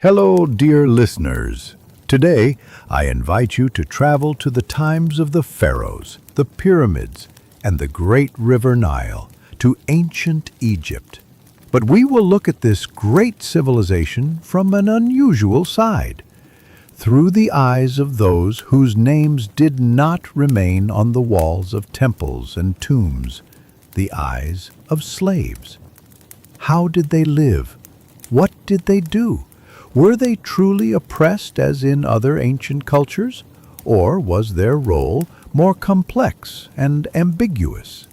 Hello, dear listeners. Today, I invite you to travel to the times of the pharaohs, the pyramids, and the great river Nile, to ancient Egypt. But we will look at this great civilization from an unusual side, through the eyes of those whose names did not remain on the walls of temples and tombs, the eyes of slaves. How did they live? What did they do? Were they truly oppressed as in other ancient cultures, or was their role more complex and ambiguous?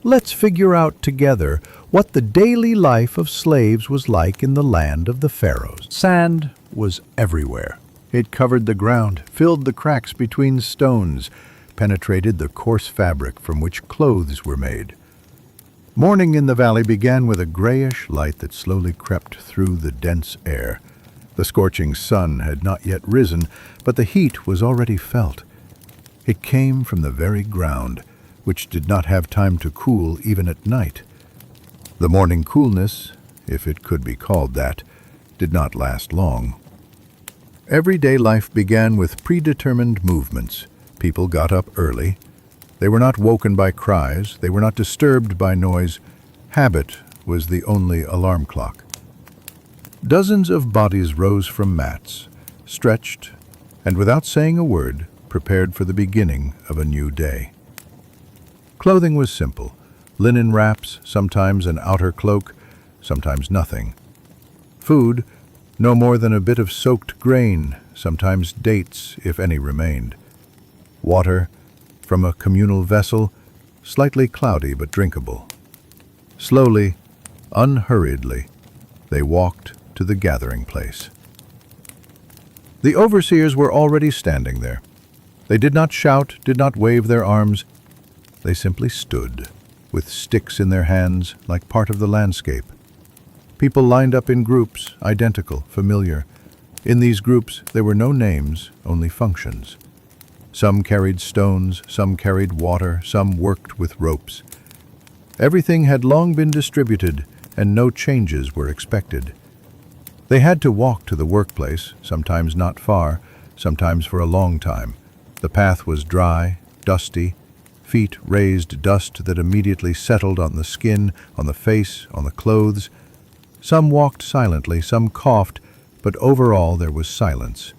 Let's figure out together what the daily life of slaves was like in the land of the pharaohs. Sand was everywhere. It covered the ground, filled the cracks between stones, penetrated the coarse fabric from which clothes were made. Morning in the valley began with a grayish light that slowly crept through the dense air. The scorching sun had not yet risen, but the heat was already felt. It came from the very ground, which did not have time to cool even at night. The morning coolness, if it could be called that, did not last long. Everyday life began with predetermined movements. People got up early. They were not woken by cries. They were not disturbed by noise. Habit was the only alarm clock. Dozens of bodies rose from mats, stretched, and without saying a word, prepared for the beginning of a new day. Clothing was simple: linen wraps, sometimes an outer cloak, sometimes nothing. Food, no more than a bit of soaked grain, sometimes dates, if any remained. Water, from a communal vessel, slightly cloudy but drinkable. Slowly, unhurriedly, they walked to the gathering place. The overseers were already standing there. They did not shout, did not wave their arms. They simply stood, with sticks in their hands, like part of the landscape. People lined up in groups, identical, familiar. In these groups, there were no names, only functions. Some carried stones, some carried water, some worked with ropes. Everything had long been distributed, and no changes were expected. They had to walk to the workplace, sometimes not far, sometimes for a long time. The path was dry, dusty. Feet raised dust that immediately settled on the skin, on the face, on the clothes. Some walked silently, some coughed, but overall there was silence.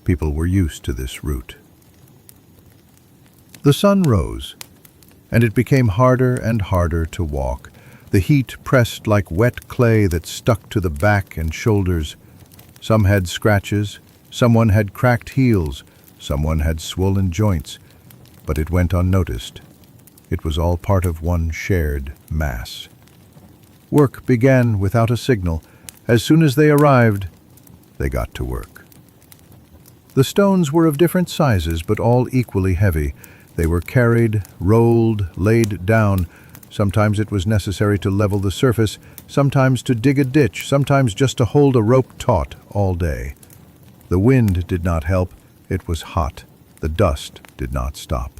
People were used to this route. The sun rose, and it became harder and harder to walk. The heat pressed like wet clay that stuck to the back and shoulders. Some had scratches, someone had cracked heels, someone had swollen joints, but it went unnoticed. It was all part of one shared mass. Work began without a signal. As soon as they arrived, they got to work. The stones were of different sizes, but all equally heavy. They were carried, rolled, laid down. Sometimes it was necessary to level the surface, sometimes to dig a ditch, sometimes just to hold a rope taut all day. The wind did not help. It was hot. The dust did not stop.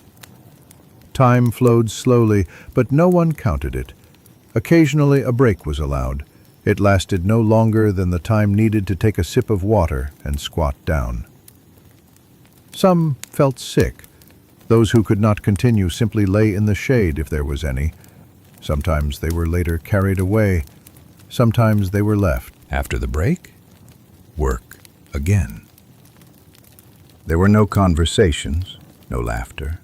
Time flowed slowly, but no one counted it. Occasionally a break was allowed. It lasted no longer than the time needed to take a sip of water and squat down. Some felt sick. Those who could not continue simply lay in the shade if there was any. Sometimes they were later carried away. Sometimes they were left. After the break, work again. There were no conversations, no laughter.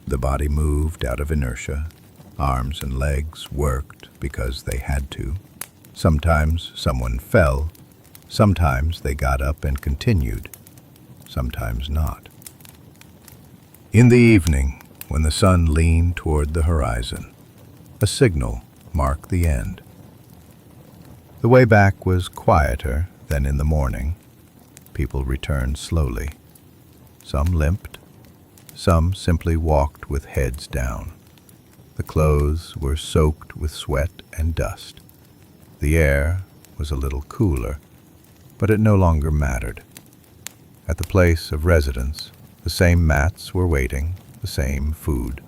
The body moved out of inertia. Arms and legs worked because they had to. Sometimes someone fell. Sometimes they got up and continued. Sometimes not. In the evening, when the sun leaned toward the horizon, a signal marked the end. The way back was quieter than in the morning. People returned slowly. Some limped. Some simply walked with heads down. The clothes were soaked with sweat and dust. The air was a little cooler, but it no longer mattered. At the place of residence, the same mats were waiting, the same food.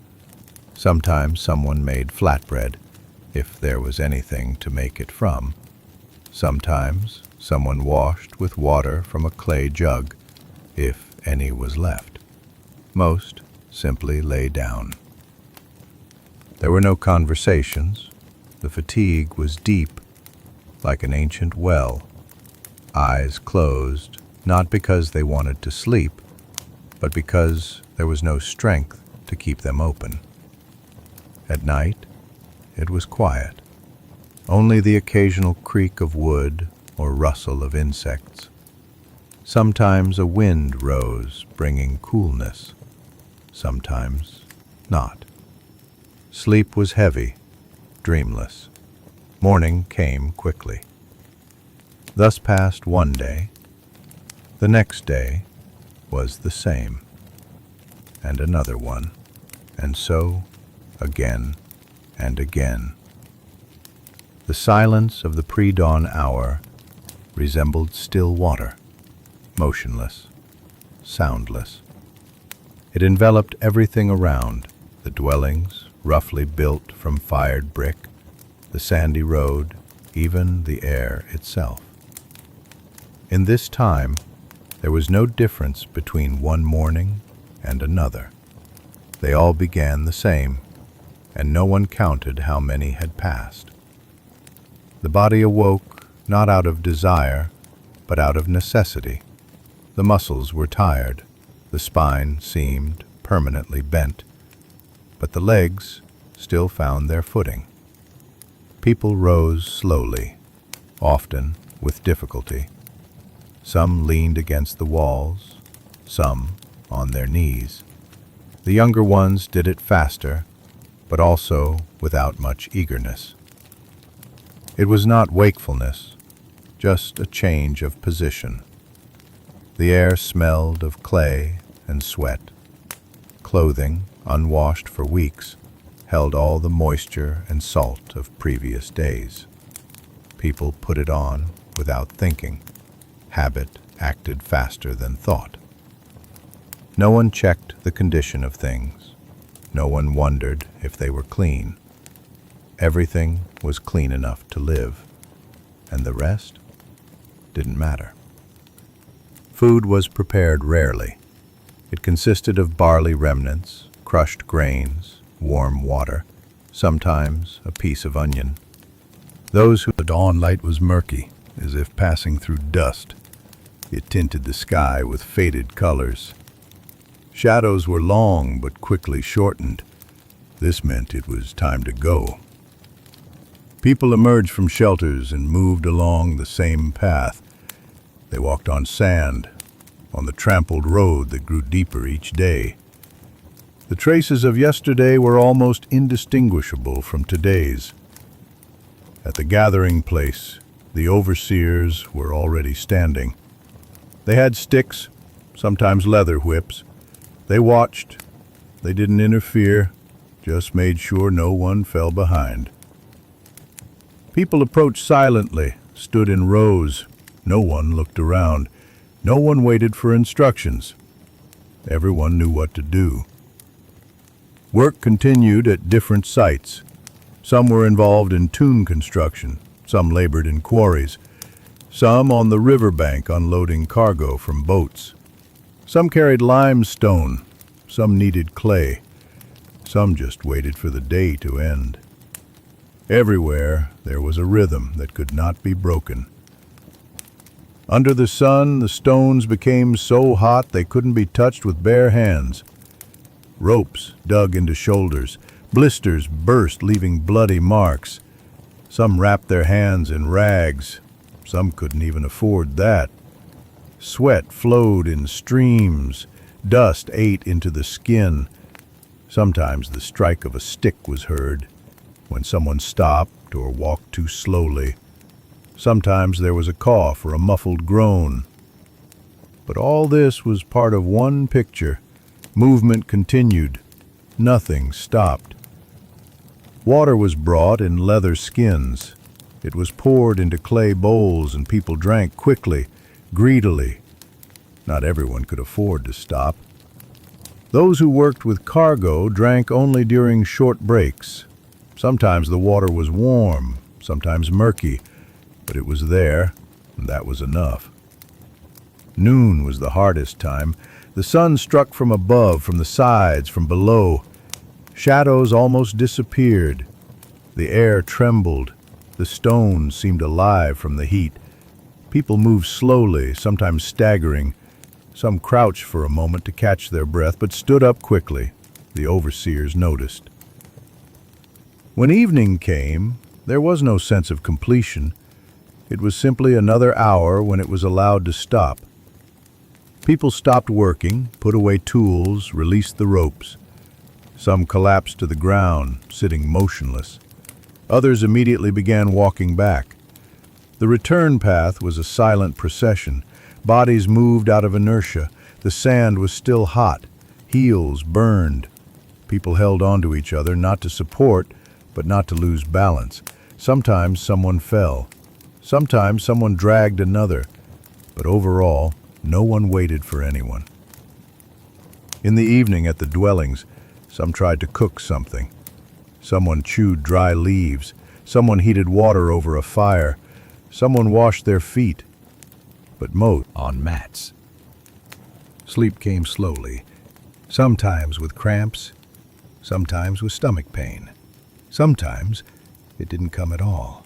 Sometimes someone made flatbread, if there was anything to make it from. Sometimes Someone washed with water from a clay jug, if any was left. Most simply lay down. There were no conversations. The fatigue was deep, like an ancient well. Eyes closed, not because they wanted to sleep, but because there was no strength to keep them open. At night, it was quiet. Only the occasional creak of wood or rustle of insects. Sometimes a wind rose, bringing coolness. Sometimes not. Sleep was heavy, dreamless. Morning came quickly. Thus passed one day. The next day was the same, and another one, and so again and again. The silence of the pre-dawn hour resembled still water, motionless, soundless. It enveloped everything around, the dwellings, roughly built from fired brick, the sandy road, even the air itself. In this time, there was no difference between one morning and another. They all began the same, and no one counted how many had passed. The body awoke not out of desire, but out of necessity. The muscles were tired, the spine seemed permanently bent, but the legs still found their footing. People rose slowly, often with difficulty. Some leaned against the walls, some on their knees. The younger ones did it faster, but also without much eagerness. It was not wakefulness, just a change of position. The air smelled of clay and sweat. Clothing, unwashed for weeks, held all the moisture and salt of previous days. People put it on without thinking. Habit acted faster than thought. No one checked the condition of things. No one wondered if they were clean. Everything was clean enough to live, and the rest didn't matter. Food was prepared rarely. It consisted of barley remnants, crushed grains, warm water, sometimes a piece of onion. The dawn light was murky, as if passing through dust. It tinted the sky with faded colors. Shadows were long but quickly shortened. This meant it was time to go. People emerged from shelters and moved along the same path. They walked on sand, on the trampled road that grew deeper each day. The traces of yesterday were almost indistinguishable from today's. At the gathering place, the overseers were already standing. They had sticks, sometimes leather whips. They watched. They didn't interfere, just made sure no one fell behind. People approached silently, stood in rows. No one looked around. No one waited for instructions. Everyone knew what to do. Work continued at different sites. Some were involved in tune construction. Some labored in quarries. Some on the riverbank unloading cargo from boats. Some carried limestone. Some needed clay. Some just waited for the day to end. Everywhere there was a rhythm that could not be broken. Under the sun, the stones became so hot they couldn't be touched with bare hands. Ropes dug into shoulders. Blisters burst, leaving bloody marks. Some wrapped their hands in rags. Some couldn't even afford that. Sweat flowed in streams. Dust ate into the skin. Sometimes the strike of a stick was heard when someone stopped or walked too slowly. Sometimes there was a cough or a muffled groan. But all this was part of one picture. Movement continued. Nothing stopped. Water was brought in leather skins. It was poured into clay bowls and people drank quickly, greedily. Not everyone could afford to stop. Those who worked with cargo drank only during short breaks. Sometimes the water was warm, sometimes murky, but it was there. and that was enough. Noon was the hardest time. The sun struck from above, from the sides, from below. Shadows almost disappeared. The air trembled. The stones seemed alive from the heat. People moved slowly, sometimes staggering. Some crouched for a moment to catch their breath, but stood up quickly. The overseers noticed. When evening came, there was no sense of completion. It was simply another hour when it was allowed to stop. People stopped working, put away tools, released the ropes. Some collapsed to the ground, sitting motionless. Others immediately began walking back. The return path was a silent procession. Bodies moved out of inertia. The sand was still hot. Heels burned. People held on to each other, not to support, but not to lose balance. Sometimes someone fell. Sometimes someone dragged another. But overall, no one waited for anyone. In the evening at the dwellings, some tried to cook something. Someone chewed dry leaves. Someone heated water over a fire. Someone washed their feet. But most on mats. Sleep came slowly, sometimes with cramps, sometimes with stomach pain. Sometimes it didn't come at all.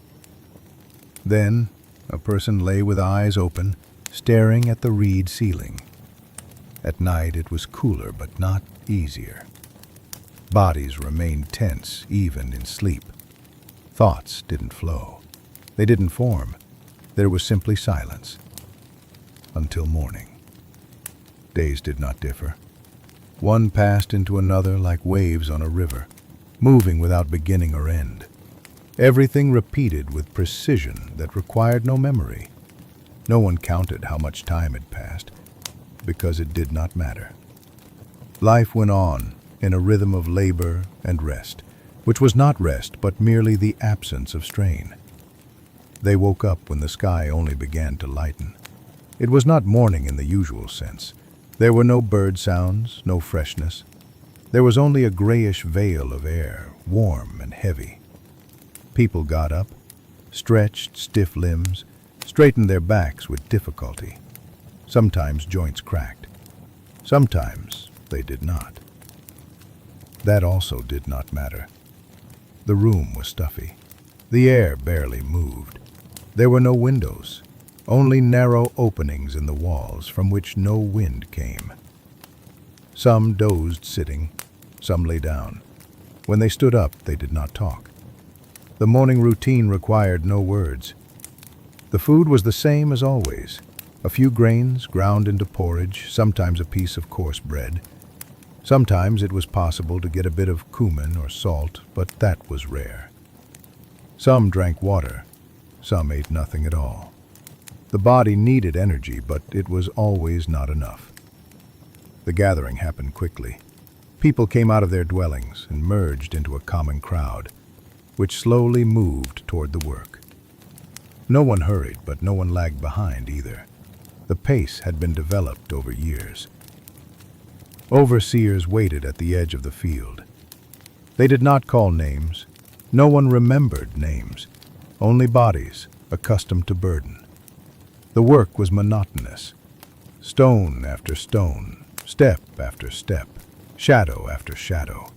Then a person lay with eyes open, staring at the reed ceiling. At night it was cooler, but not easier. Bodies remained tense, even in sleep. Thoughts didn't flow. They didn't form. There was simply silence. Until morning. Days did not differ. One passed into another like waves on a river, moving without beginning or end. Everything repeated with precision that required no memory. No one counted how much time had passed, because it did not matter. Life went on in a rhythm of labor and rest, which was not rest, but merely the absence of strain. They woke up when the sky only began to lighten. It was not morning in the usual sense. There were no bird sounds, no freshness. There was only a grayish veil of air, warm and heavy. People got up, stretched stiff limbs, straightened their backs with difficulty. Sometimes joints cracked. Sometimes they did not. That also did not matter. The room was stuffy. The air barely moved. There were no windows, only narrow openings in the walls from which no wind came. Some dozed sitting, some lay down. When they stood up, they did not talk. The morning routine required no words. The food was the same as always. A few grains ground into porridge, sometimes a piece of coarse bread. Sometimes it was possible to get a bit of cumin or salt, but that was rare. Some drank water. Some ate nothing at all. The body needed energy, but it was always not enough. The gathering happened quickly. People came out of their dwellings and merged into a common crowd, which slowly moved toward the work. No one hurried, but no one lagged behind either. The pace had been developed over years. Overseers waited at the edge of the field. They did not call names. No one remembered names. Only bodies, accustomed to burden. The work was monotonous. Stone after stone, step after step, shadow after shadow.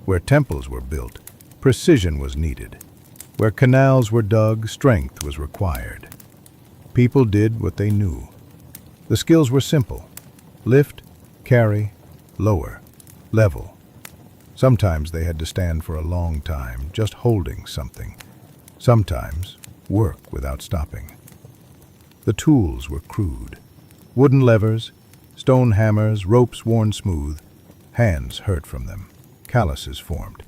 Where temples were built, precision was needed. Where canals were dug, strength was required. People did what they knew. The skills were simple. Lift, carry, lower, level. Sometimes they had to stand for a long time, just holding something. Sometimes work without stopping. The tools were crude. Wooden levers, stone hammers, ropes worn smooth. Hands hurt from them. Calluses formed.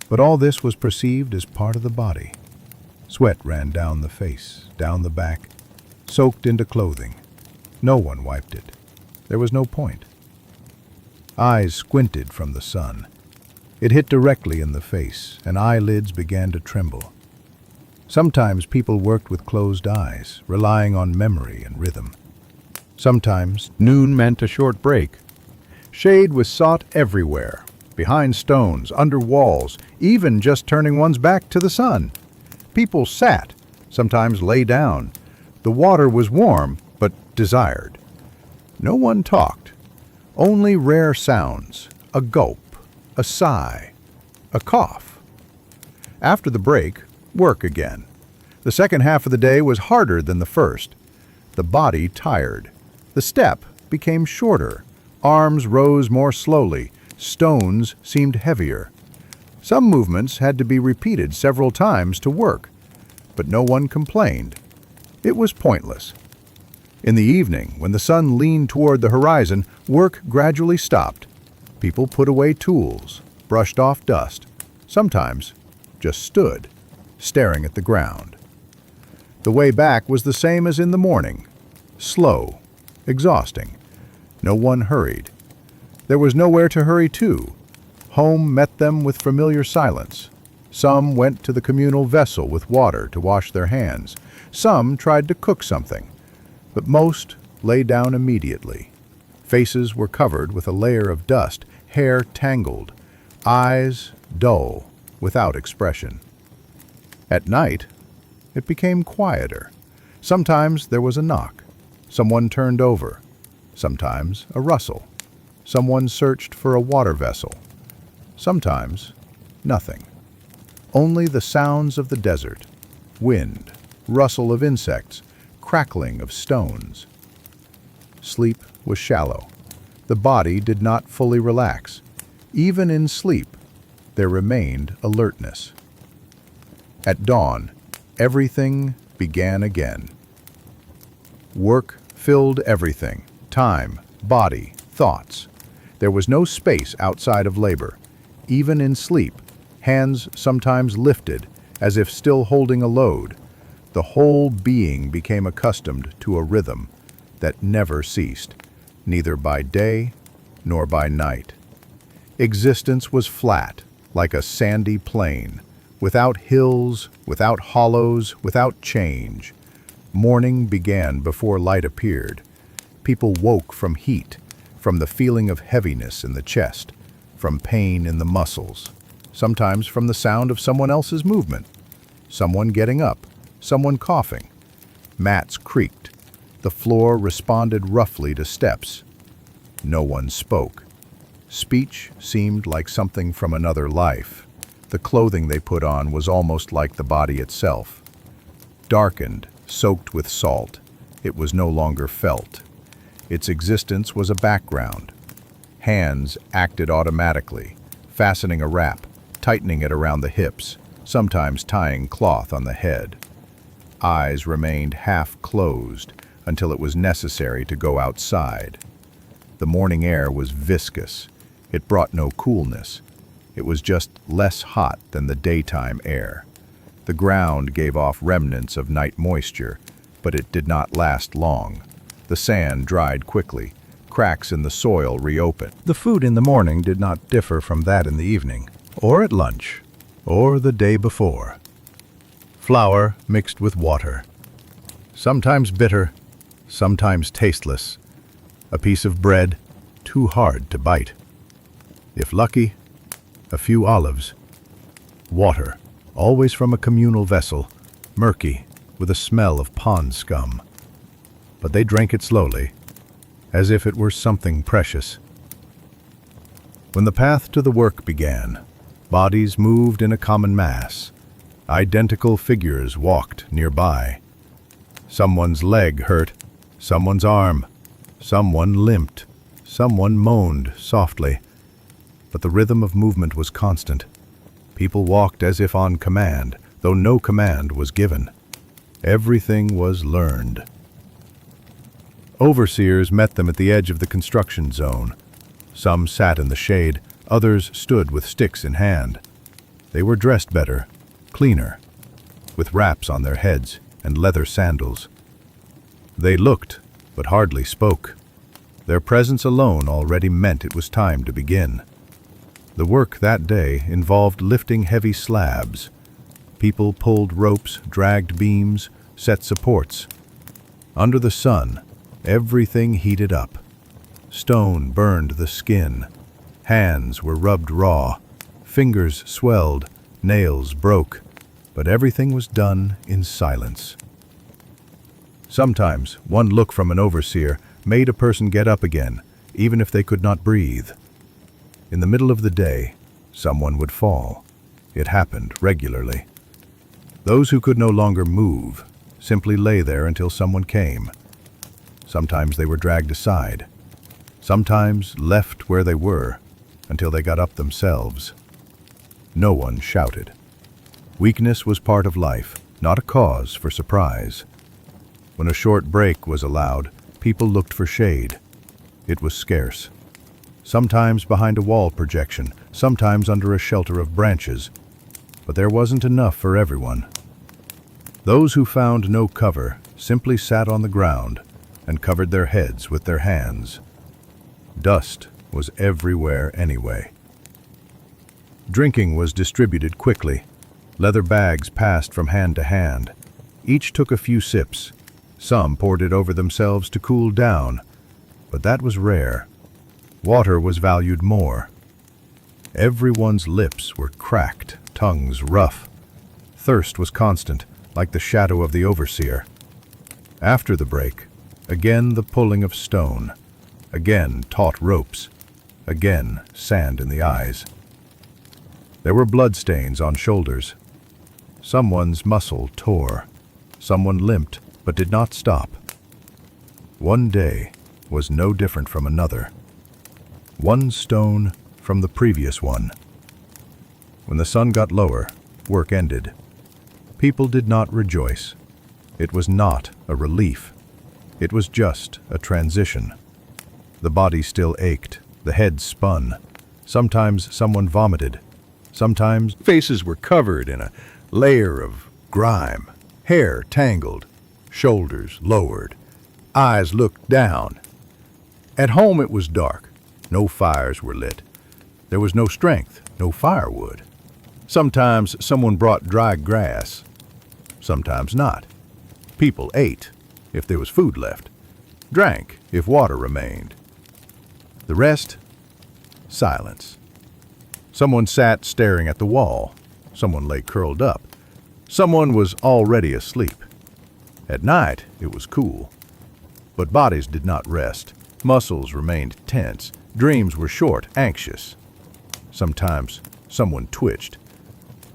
But all this was perceived as part of the body. Sweat ran down the face, down the back, soaked into clothing. No one wiped it. There was no point. Eyes squinted from the sun. It hit directly in the face, and eyelids began to tremble. Sometimes people worked with closed eyes, relying on memory and rhythm. Sometimes noon meant a short break. Shade was sought everywhere, behind stones, under walls, even just turning one's back to the sun. People sat, sometimes lay down, The water was warm, but desired. No one talked. Only rare sounds, a gulp, a sigh, a cough. After the break, work again. The second half of the day was harder than the first. The body tired. The step became shorter. Arms rose more slowly. Stones seemed heavier. Some movements had to be repeated several times to work, but no one complained. It was pointless. In the evening, when the sun leaned toward the horizon, work gradually stopped. People put away tools, brushed off dust, sometimes just stood, staring at the ground. The way back was the same as in the morning, slow, exhausting. No one hurried. There was nowhere to hurry to. Home met them with familiar silence. Some went to the communal vessel with water to wash their hands. Some tried to cook something, but most lay down immediately. Faces were covered with a layer of dust, hair tangled, eyes dull, without expression. At night, it became quieter. Sometimes there was a knock. Someone turned over. Sometimes a rustle. Someone searched for a water vessel. Sometimes nothing. Only the sounds of the desert, wind, rustle of insects, crackling of stones. Sleep was shallow. The body did not fully relax. Even in sleep, there remained alertness. At dawn, everything began again. Work filled everything: time, body, thoughts. There was no space outside of labor. Even in sleep, hands sometimes lifted, as if still holding a load. The whole being became accustomed to a rhythm that never ceased, neither by day nor by night. Existence was flat, like a sandy plain, without hills, without hollows, without change. Morning began before light appeared. People woke from heat, from the feeling of heaviness in the chest, from pain in the muscles, sometimes from the sound of someone else's movement, someone getting up, someone coughing. Mats creaked. The floor responded roughly to steps. No one spoke. Speech seemed like something from another life. The clothing they put on was almost like the body itself. Darkened, soaked with salt, it was no longer felt. Its existence was a background. Hands acted automatically, fastening a wrap, tightening it around the hips, sometimes tying cloth on the head. Eyes remained half closed until it was necessary to go outside. The morning air was viscous. It brought no coolness. It was just less hot than the daytime air. The ground gave off remnants of night moisture, but it did not last long. The sand dried quickly. Cracks in the soil reopened. The food in the morning did not differ from that in the evening, or at lunch, or the day before. Flour mixed with water. Sometimes bitter, sometimes tasteless. A piece of bread too hard to bite. If lucky, a few olives. Water, always from a communal vessel, murky, with a smell of pond scum. But they drank it slowly, as if it were something precious. When the path to the work began, bodies moved in a common mass. Identical figures walked nearby. Someone's leg hurt, someone's arm, someone limped, someone moaned softly. But the rhythm of movement was constant. People walked as if on command, though no command was given. Everything was learned. Overseers met them at the edge of the construction zone. Some sat in the shade, others stood with sticks in hand. They were dressed better, cleaner, with wraps on their heads and leather sandals. They looked, but hardly spoke. Their presence alone already meant it was time to begin. The work that day involved lifting heavy slabs. People pulled ropes, dragged beams, set supports. Under the sun, everything heated up. Stone burned the skin. Hands were rubbed raw. Fingers swelled. Nails broke. But everything was done in silence. Sometimes one look from an overseer made a person get up again, even if they could not breathe. In the middle of the day, someone would fall. It happened regularly. Those who could no longer move simply lay there until someone came. Sometimes they were dragged aside. Sometimes left where they were until they got up themselves. No one shouted. Weakness was part of life, not a cause for surprise. When a short break was allowed, people looked for shade. It was scarce. Sometimes behind a wall projection, sometimes under a shelter of branches. But there wasn't enough for everyone. Those who found no cover simply sat on the ground and covered their heads with their hands. Dust was everywhere anyway. Drinking was distributed quickly. Leather bags passed from hand to hand. Each took a few sips. Some poured it over themselves to cool down, but that was rare. Water was valued more. Everyone's lips were cracked, tongues rough. Thirst was constant, like the shadow of the overseer. After the break, again the pulling of stone, again taut ropes, again sand in the eyes. There were bloodstains on shoulders. Someone's muscle tore. Someone limped, but did not stop. One day was no different from another. One stone from the previous one. When the sun got lower, work ended. People did not rejoice. It was not a relief. It was just a transition. The body still ached, the head spun. Sometimes someone vomited. Sometimes faces were covered in a layer of grime, hair tangled, shoulders lowered, eyes looked down. At home it was dark. No fires were lit. There was no strength, no firewood. Sometimes someone brought dry grass, sometimes not. People ate, if there was food left, drank if water remained. The rest, silence. Someone sat staring at the wall. Someone lay curled up. Someone was already asleep. At night, it was cool. But bodies did not rest. Muscles remained tense. Dreams were short, anxious. Sometimes someone twitched.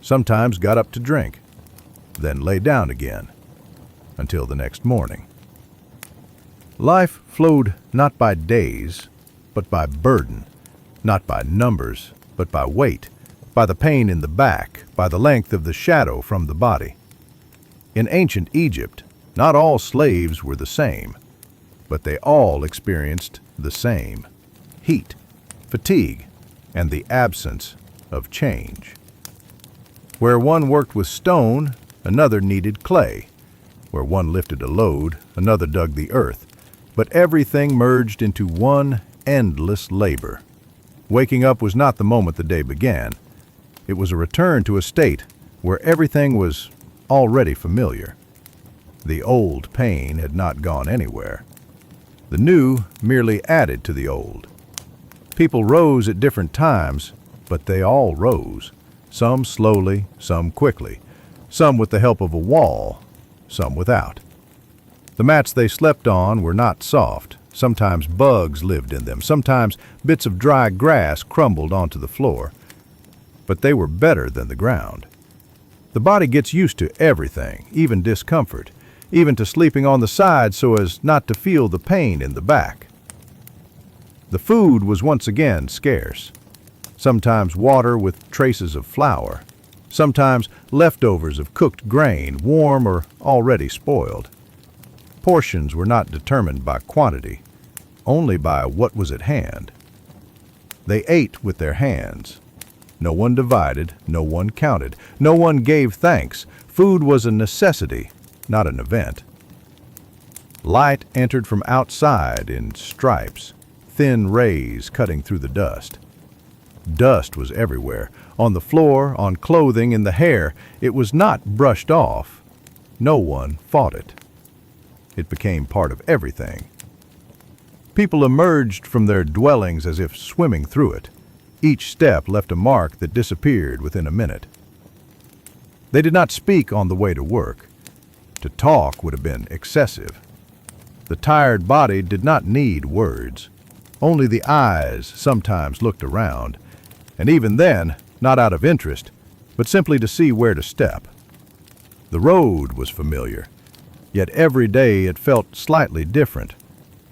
Sometimes got up to drink, then lay down again, until the next morning. Life flowed not by days, but by burden, not by numbers, but by weight, by the pain in the back, by the length of the shadow from the body. In ancient Egypt, not all slaves were the same, but they all experienced the same: heat, fatigue, and the absence of change. Where one worked with stone, another kneaded clay. Where one lifted a load, another dug the earth. But everything merged into one endless labor. Waking up was not the moment the day began. It was a return to a state where everything was already familiar. The old pain had not gone anywhere. The new merely added to the old. People rose at different times, but they all rose. Some slowly, some quickly. Some with the help of a wall, some without. The mats they slept on were not soft. Sometimes bugs lived in them. Sometimes bits of dry grass crumbled onto the floor. But they were better than the ground. The body gets used to everything, even discomfort, even to sleeping on the side so as not to feel the pain in the back. The food was once again scarce. Sometimes water with traces of flour. Sometimes leftovers of cooked grain, warm or already spoiled. Portions were not determined by quantity, only by what was at hand. They ate with their hands. No one divided, no one counted, no one gave thanks. Food was a necessity, not an event. Light entered from outside in stripes, thin rays cutting through the dust. Dust was everywhere, on the floor, on clothing, in the hair. It was not brushed off. No one fought it. It became part of everything. People emerged from their dwellings as if swimming through it. Each step left a mark that disappeared within a minute. They did not speak on the way to work. To talk would have been excessive. The tired body did not need words. Only the eyes sometimes looked around, and even then, not out of interest, but simply to see where to step. The road was familiar, yet every day it felt slightly different.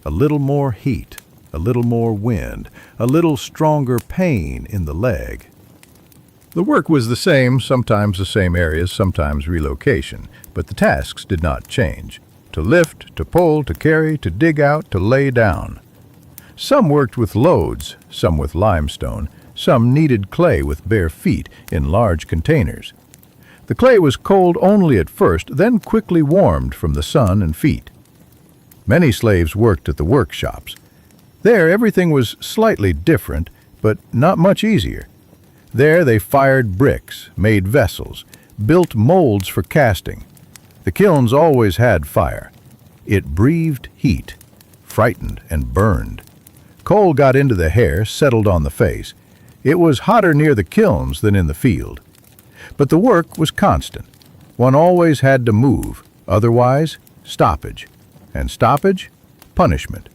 A little more heat, a little more wind, a little stronger pain in the leg. The work was the same, sometimes the same areas, sometimes relocation, but the tasks did not change. To lift, to pull, to carry, to dig out, to lay down. Some worked with loads, some with limestone, some kneaded clay with bare feet in large containers. The clay was cold only at first, then quickly warmed from the sun and feet. Many slaves worked at the workshops. There everything was slightly different, but not much easier. There they fired bricks, made vessels, built molds for casting. The kilns always had fire. It breathed heat, frightened and burned. Coal got into the hair, settled on the face. It was hotter near the kilns than in the field. But the work was constant. One always had to move, otherwise stoppage. And stoppage, punishment.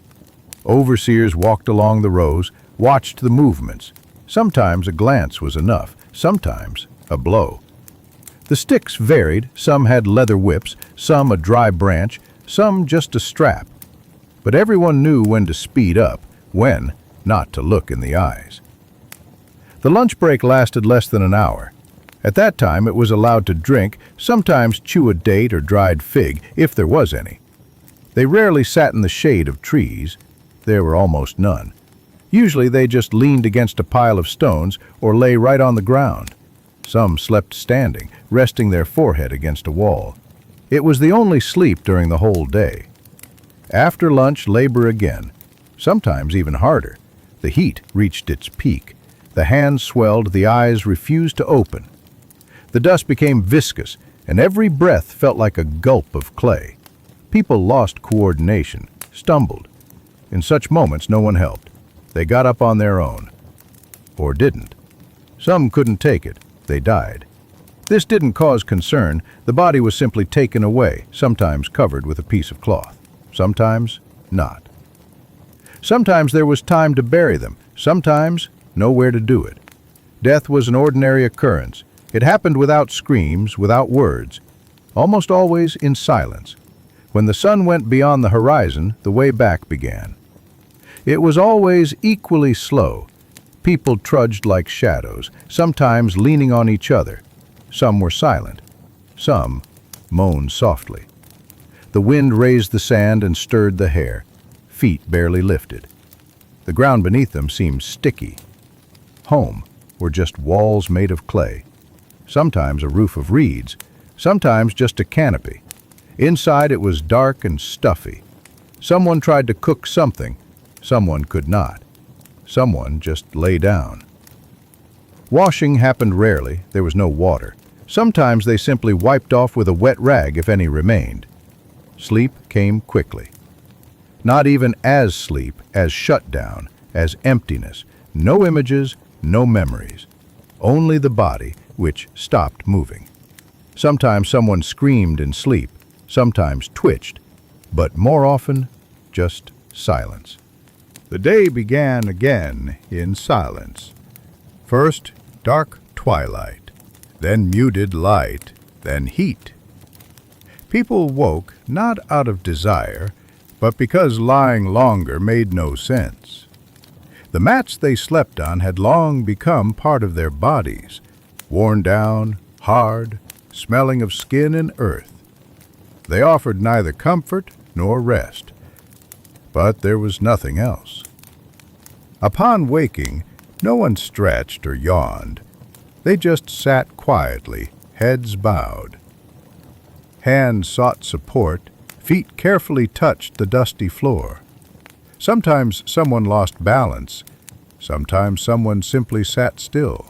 Overseers walked along the rows, watched the movements. Sometimes a glance was enough, sometimes a blow. The sticks varied, some had leather whips, some a dry branch, some just a strap. But everyone knew when to speed up, when not to look in the eyes. The lunch break lasted less than an hour. At that time it was allowed to drink, sometimes chew a date or dried fig, if there was any. They rarely sat in the shade of trees. There were almost none. Usually they just leaned against a pile of stones or lay right on the ground. Some slept standing, resting their forehead against a wall. It was the only sleep during the whole day. After lunch, labor again, sometimes even harder. The heat reached its peak. The hands swelled, the eyes refused to open. The dust became viscous, and every breath felt like a gulp of clay. People lost coordination, stumbled. In such moments, no one helped. They got up on their own. Or didn't. Some couldn't take it. They died. This didn't cause concern. The body was simply taken away, sometimes covered with a piece of cloth. Sometimes not. Sometimes there was time to bury them. Sometimes nowhere to do it. Death was an ordinary occurrence. It happened without screams, without words. Almost always in silence. When the sun went beyond the horizon, the way back began. It was always equally slow. People trudged like shadows, sometimes leaning on each other. Some were silent. Some moaned softly. The wind raised the sand and stirred the hair. Feet barely lifted. The ground beneath them seemed sticky. Home were just walls made of clay. Sometimes a roof of reeds, sometimes just a canopy. Inside it was dark and stuffy. Someone tried to cook something. Someone could not. Someone just lay down. Washing happened rarely. There was no water. Sometimes they simply wiped off with a wet rag if any remained. Sleep came quickly. Not even as sleep, as shutdown, as emptiness. No images, no memories. Only the body, which stopped moving. Sometimes someone screamed in sleep, sometimes twitched, but more often, just silence. The day began again in silence. First, dark twilight, then muted light, then heat. People woke not out of desire, but because lying longer made no sense. The mats they slept on had long become part of their bodies, worn down, hard, smelling of skin and earth. They offered neither comfort nor rest, but there was nothing else. Upon waking, no one stretched or yawned. They just sat quietly, heads bowed. Hands sought support, feet carefully touched the dusty floor. Sometimes someone lost balance, sometimes someone simply sat still.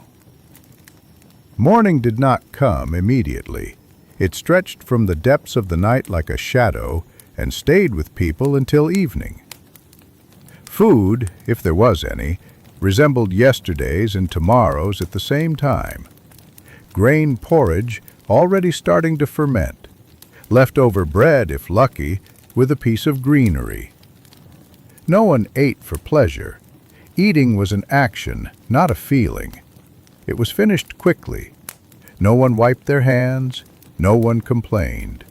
Morning did not come immediately. It stretched from the depths of the night like a shadow and stayed with people until evening. Food, if there was any, resembled yesterday's and tomorrow's at the same time. Grain porridge already starting to ferment. leftover bread if lucky, with a piece of greenery. No one ate for pleasure. Eating was an action, not a feeling. It was finished quickly. No one wiped their hands, no one complained.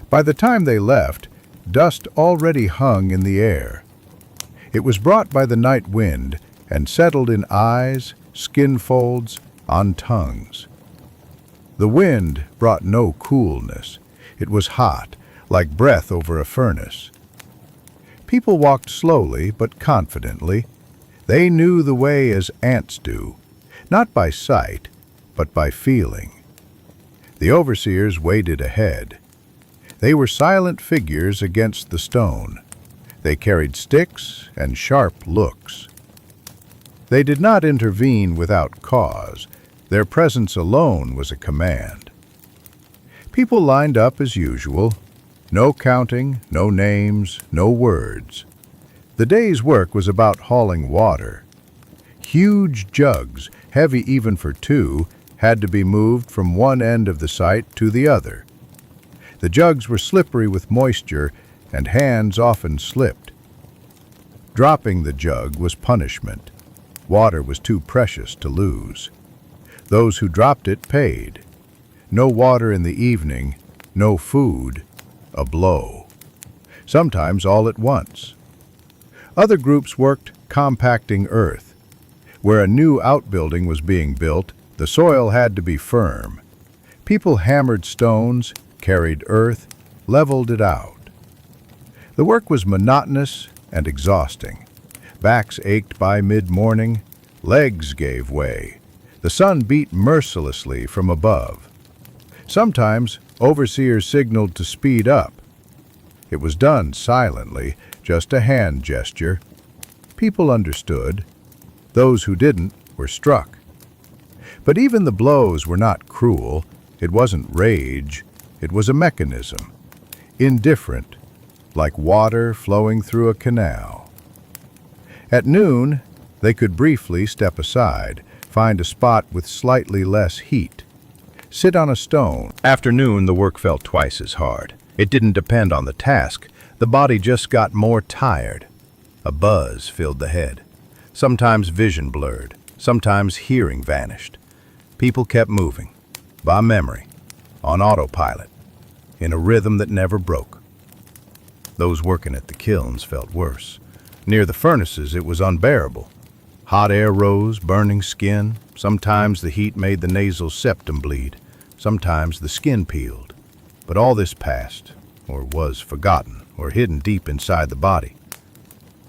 By the time they left, dust already hung in the air. It was brought by the night wind and settled in eyes, skin folds, on tongues. The wind brought no coolness. It was hot, like breath over a furnace. People walked slowly but confidently. They knew the way as ants do, not by sight, but by feeling. The overseers waded ahead. They were silent figures against the stone. They carried sticks and sharp looks. They did not intervene without cause. Their presence alone was a command. People lined up as usual. No counting, no names, no words. The day's work was about hauling water. Huge jugs, heavy even for two, had to be moved from one end of the site to the other. The jugs were slippery with moisture, and hands often slipped. Dropping the jug was punishment. Water was too precious to lose. Those who dropped it paid. No water in the evening, no food, a blow. Sometimes all at once. Other groups worked compacting earth. Where a new outbuilding was being built, the soil had to be firm. People hammered stones, carried earth, leveled it out. The work was monotonous and exhausting. Backs ached by mid-morning, legs gave way. The sun beat mercilessly from above. Sometimes overseers signaled to speed up. It was done silently, just a hand gesture. People understood. Those who didn't were struck. But even the blows were not cruel. It wasn't rage. It was a mechanism. Indifferent, like water flowing through a canal. At noon, they could briefly step aside, find a spot with slightly less heat. Sit on a stone. After noon, the work felt twice as hard. It didn't depend on the task. The body just got more tired. A buzz filled the head. Sometimes vision blurred. Sometimes hearing vanished. People kept moving, by memory, on autopilot, in a rhythm that never broke. Those working at the kilns felt worse. Near the furnaces, it was unbearable. Hot air rose, burning skin. Sometimes the heat made the nasal septum bleed. Sometimes the skin peeled. But all this passed, or was forgotten, or hidden deep inside the body.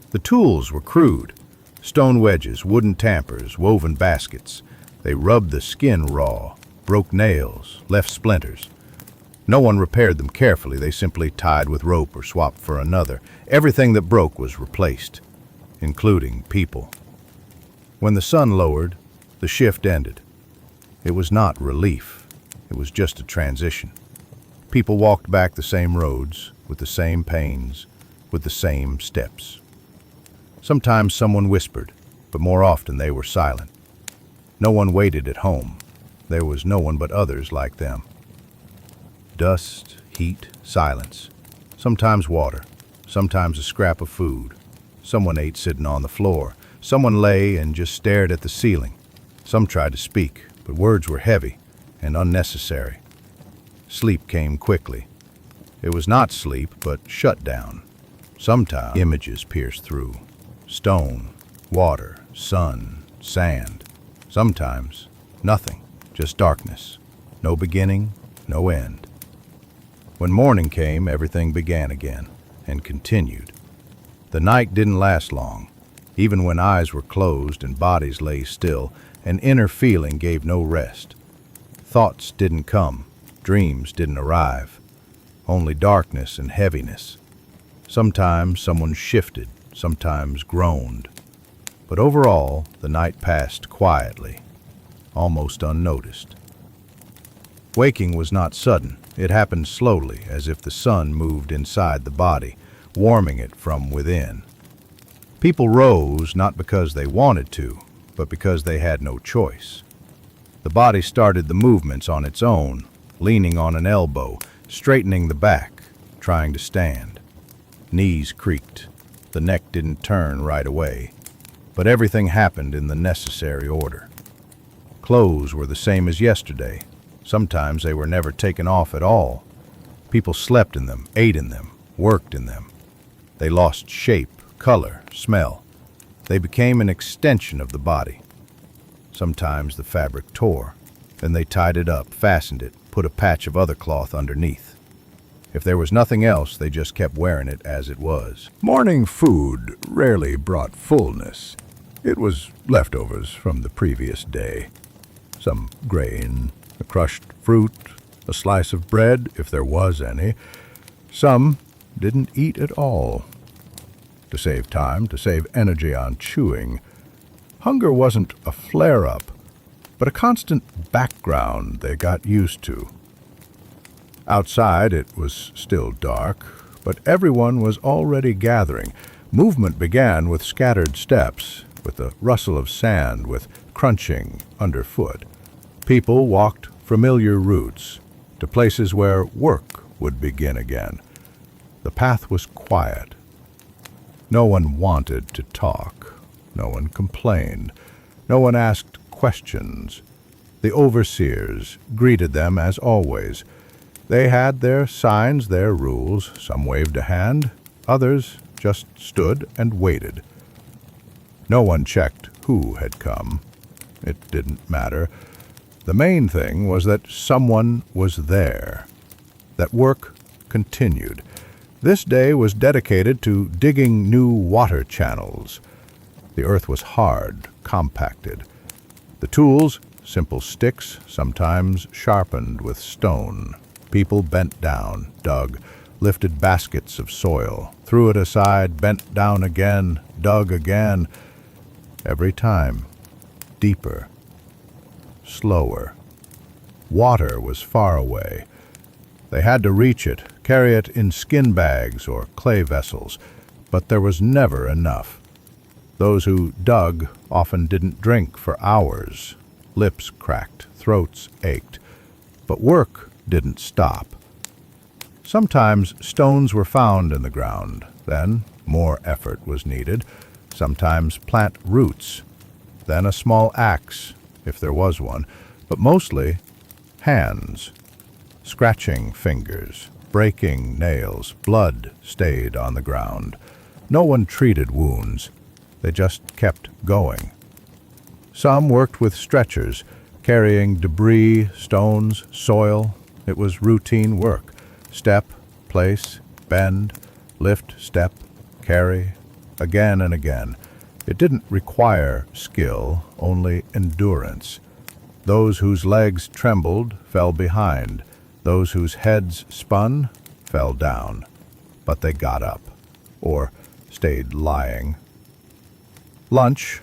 The tools were crude. Stone wedges, wooden tampers, woven baskets. They rubbed the skin raw, broke nails, left splinters. No one repaired them carefully. They simply tied with rope or swapped for another. Everything that broke was replaced, including people. When the sun lowered, the shift ended. It was not relief. It was just a transition. People walked back the same roads, with the same pains, with the same steps. Sometimes someone whispered, but more often they were silent. No one waited at home. There was no one but others like them. Dust, heat, silence. Sometimes water, sometimes a scrap of food. Someone ate sitting on the floor. Someone lay and just stared at the ceiling. Some tried to speak, but words were heavy and unnecessary. Sleep came quickly. It was not sleep, but shutdown. Sometimes images pierced through. Stone, water, sun, sand. Sometimes nothing, just darkness. No beginning, no end. When morning came, everything began again and continued. The night didn't last long. Even when eyes were closed and bodies lay still, an inner feeling gave no rest. Thoughts didn't come, dreams didn't arrive. Only darkness and heaviness. Sometimes someone shifted, sometimes groaned. But overall, the night passed quietly, almost unnoticed. Waking was not sudden. It happened slowly, as if the sun moved inside the body, warming it from within. People rose not because they wanted to, but because they had no choice. The body started the movements on its own, leaning on an elbow, straightening the back, trying to stand. Knees creaked. The neck didn't turn right away, but everything happened in the necessary order. Clothes were the same as yesterday. Sometimes they were never taken off at all. People slept in them, ate in them, worked in them. They lost shape, color, smell. They became an extension of the body. Sometimes the fabric tore. Then they tied it up, fastened it, put a patch of other cloth underneath. If there was nothing else, they just kept wearing it as it was. Morning food rarely brought fullness. It was leftovers from the previous day. Some grain, a crushed fruit, a slice of bread, if there was any. Some didn't eat at all. To save time, to save energy on chewing. Hunger wasn't a flare-up, but a constant background they got used to. Outside it was still dark, but everyone was already gathering. Movement began with scattered steps, with the rustle of sand, with crunching underfoot. People walked familiar routes to places where work would begin again. The path was quiet. No one wanted to talk. No one complained. No one asked questions. The overseers greeted them as always. They had their signs, their rules. Some waved a hand. Others just stood and waited. No one checked who had come. It didn't matter. The main thing was that someone was there, that work continued. This day was dedicated to digging new water channels. The earth was hard, compacted. The tools, simple sticks, sometimes sharpened with stone. People bent down, dug, lifted baskets of soil, threw it aside, bent down again, dug again. Every time, deeper, slower. Water was far away. They had to reach it, carry it in skin bags or clay vessels, but there was never enough. Those who dug often didn't drink for hours. Lips cracked, throats ached, but work didn't stop. Sometimes stones were found in the ground. Then more effort was needed. Sometimes plant roots. Then a small axe, if there was one, but mostly hands. Scratching fingers, breaking nails, blood stayed on the ground. No one treated wounds. They just kept going. Some worked with stretchers, carrying debris, stones, soil. It was routine work. Step, place, bend, lift, step, carry, again and again. It didn't require skill, only endurance. Those whose legs trembled fell behind. Those whose heads spun fell down. But they got up, or stayed lying. Lunch,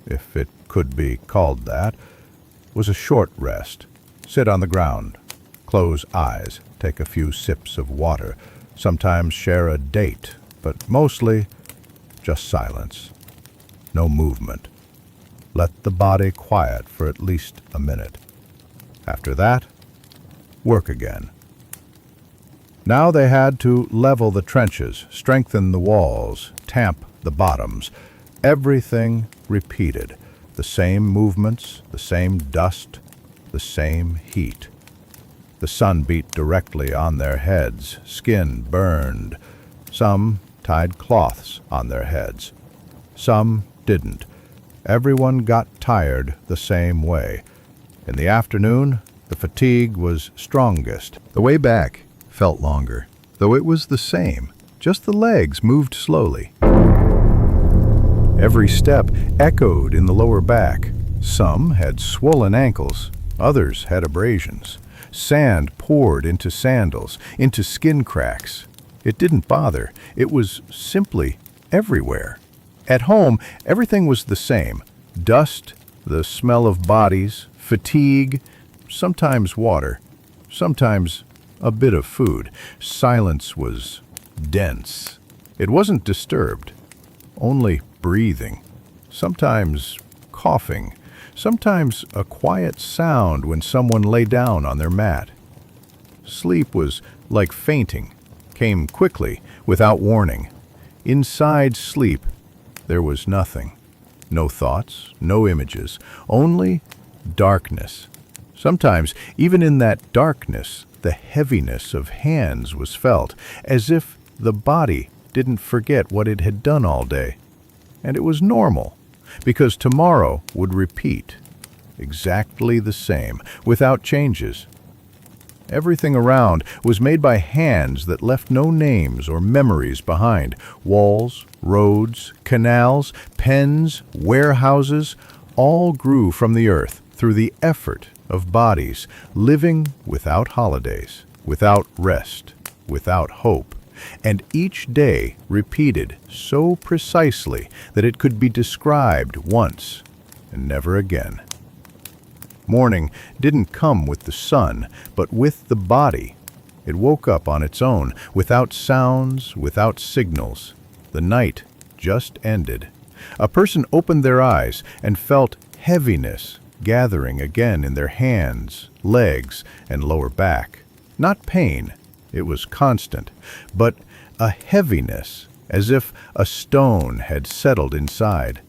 if it could be called that, was a short rest. Sit on the ground, close eyes, take a few sips of water, sometimes share a date, but mostly just silence. No movement. Let the body quiet for at least a minute. After that, work again. Now they had to level the trenches, strengthen the walls, tamp the bottoms. Everything repeated. The same movements, the same dust, the same heat. The sun beat directly on their heads, skin burned. Some tied cloths on their heads. Some didn't. Everyone got tired the same way. In the afternoon, the fatigue was strongest. The way back felt longer, though it was the same. Just the legs moved slowly. Every step echoed in the lower back. Some had swollen ankles, others had abrasions. Sand poured into sandals, into skin cracks. It didn't bother. It was simply everywhere. At home, everything was the same. Dust, the smell of bodies, fatigue, sometimes water, sometimes a bit of food. Silence was dense. It wasn't disturbed, only breathing, sometimes coughing, sometimes a quiet sound when someone lay down on their mat. Sleep was like fainting, came quickly, without warning. Inside sleep, there was nothing. No thoughts, no images, only darkness. Sometimes, even in that darkness, the heaviness of hands was felt, as if the body didn't forget what it had done all day. And it was normal, because tomorrow would repeat, exactly the same, without changes. Everything around was made by hands that left no names or memories behind. Walls, roads, canals, pens, warehouses, all grew from the earth through the effort of bodies living without holidays, without rest, without hope, and each day repeated so precisely that it could be described once and never again. Morning didn't come with the sun, but with the body. It woke up on its own, without sounds, without signals. The night just ended. A person opened their eyes and felt heaviness gathering again in their hands, legs, and lower back. Not pain, it was constant, but a heaviness, as if a stone had settled inside.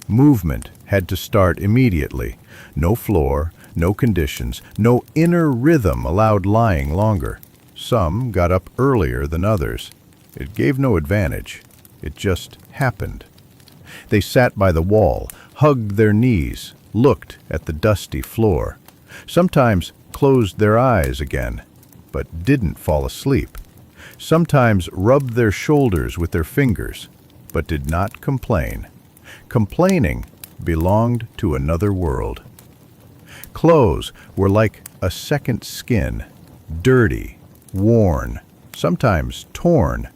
Movement had to start immediately. No floor, no conditions, no inner rhythm allowed lying longer. Some got up earlier than others. It gave no advantage. It just happened. They sat by the wall, hugged their knees, looked at the dusty floor. Sometimes closed their eyes again, but didn't fall asleep. Sometimes rubbed their shoulders with their fingers, but did not complain. Complaining belonged to another world. Clothes were like a second skin, dirty, worn, sometimes torn.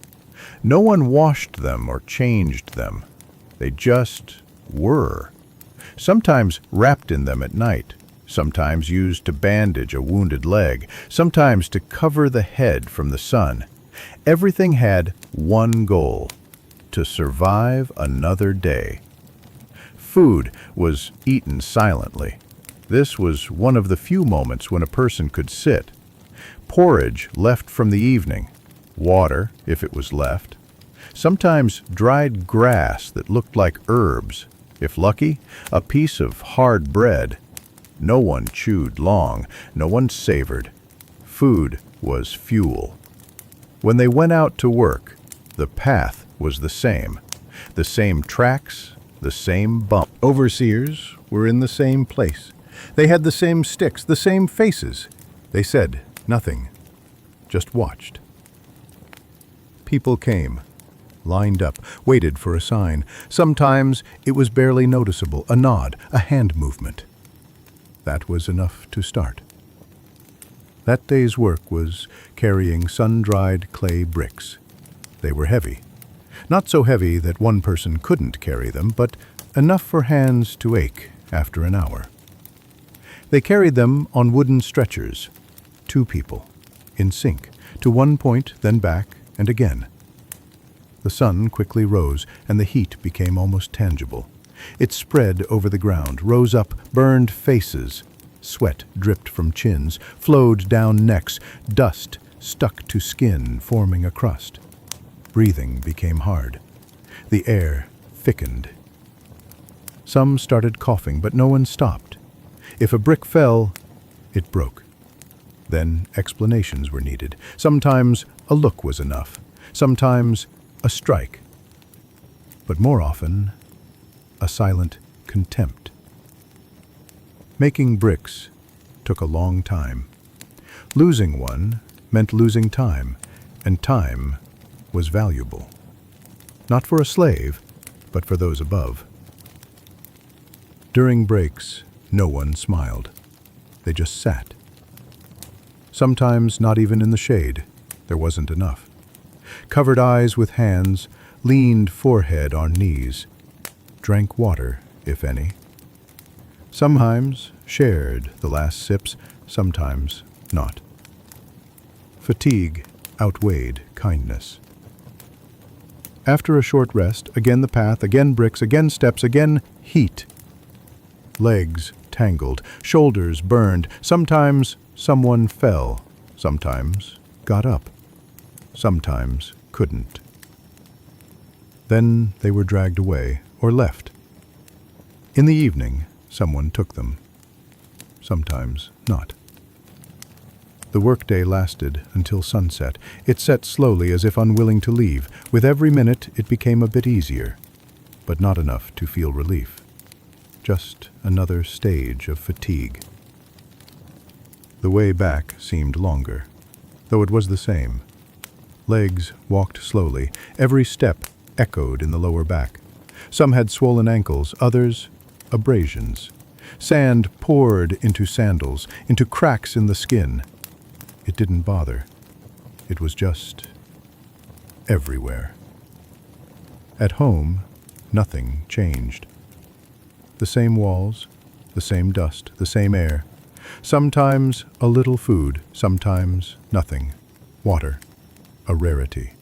No one washed them or changed them. They just were. Sometimes wrapped in them at night, sometimes used to bandage a wounded leg, sometimes to cover the head from the sun. Everything had one goal: to survive another day. Food was eaten silently. This was one of the few moments when a person could sit. Porridge left from the evening, water if it was left, sometimes dried grass that looked like herbs. If lucky, a piece of hard bread. No one chewed long, no one savored. Food was fuel. When they went out to work, the path was the same tracks, the same bump. Overseers were in the same place. They had the same sticks, the same faces. They said nothing, just watched. People came, lined up, waited for a sign. Sometimes it was barely noticeable, a nod, a hand movement. That was enough to start. That day's work was carrying sun-dried clay bricks. They were heavy. Not so heavy that one person couldn't carry them, but enough for hands to ache after an hour. They carried them on wooden stretchers. 2 people, in sync, to one point, then back, and again. The sun quickly rose, and the heat became almost tangible. It spread over the ground, rose up, burned faces. Sweat dripped from chins, flowed down necks, dust stuck to skin, forming a crust. Breathing became hard. The air thickened. Some started coughing, but no one stopped. If a brick fell, it broke. Then explanations were needed. Sometimes a look was enough. Sometimes a strike. But more often, a silent contempt. Making bricks took a long time. Losing one meant losing time, and time was valuable. Not for a slave, but for those above. During breaks, no one smiled. They just sat. Sometimes not even in the shade. There wasn't enough. Covered eyes with hands, leaned forehead on knees. Drank water, if any. Sometimes shared the last sips, sometimes not. Fatigue outweighed kindness. After a short rest, again the path, again bricks, again steps, again heat. Legs tangled, shoulders burned. Sometimes someone fell, sometimes got up, sometimes couldn't. Then they were dragged away or left. In the evening, someone took them, sometimes not. The workday lasted until sunset. It set slowly as if unwilling to leave. With every minute, it became a bit easier, but not enough to feel relief. Just another stage of fatigue. The way back seemed longer, though it was the same. Legs walked slowly. Every step echoed in the lower back. Some had swollen ankles, others abrasions. Sand poured into sandals, into cracks in the skin. It didn't bother. It was just everywhere. At home, nothing changed. The same walls, the same dust, the same air. Sometimes a little food, sometimes nothing. Water, a rarity.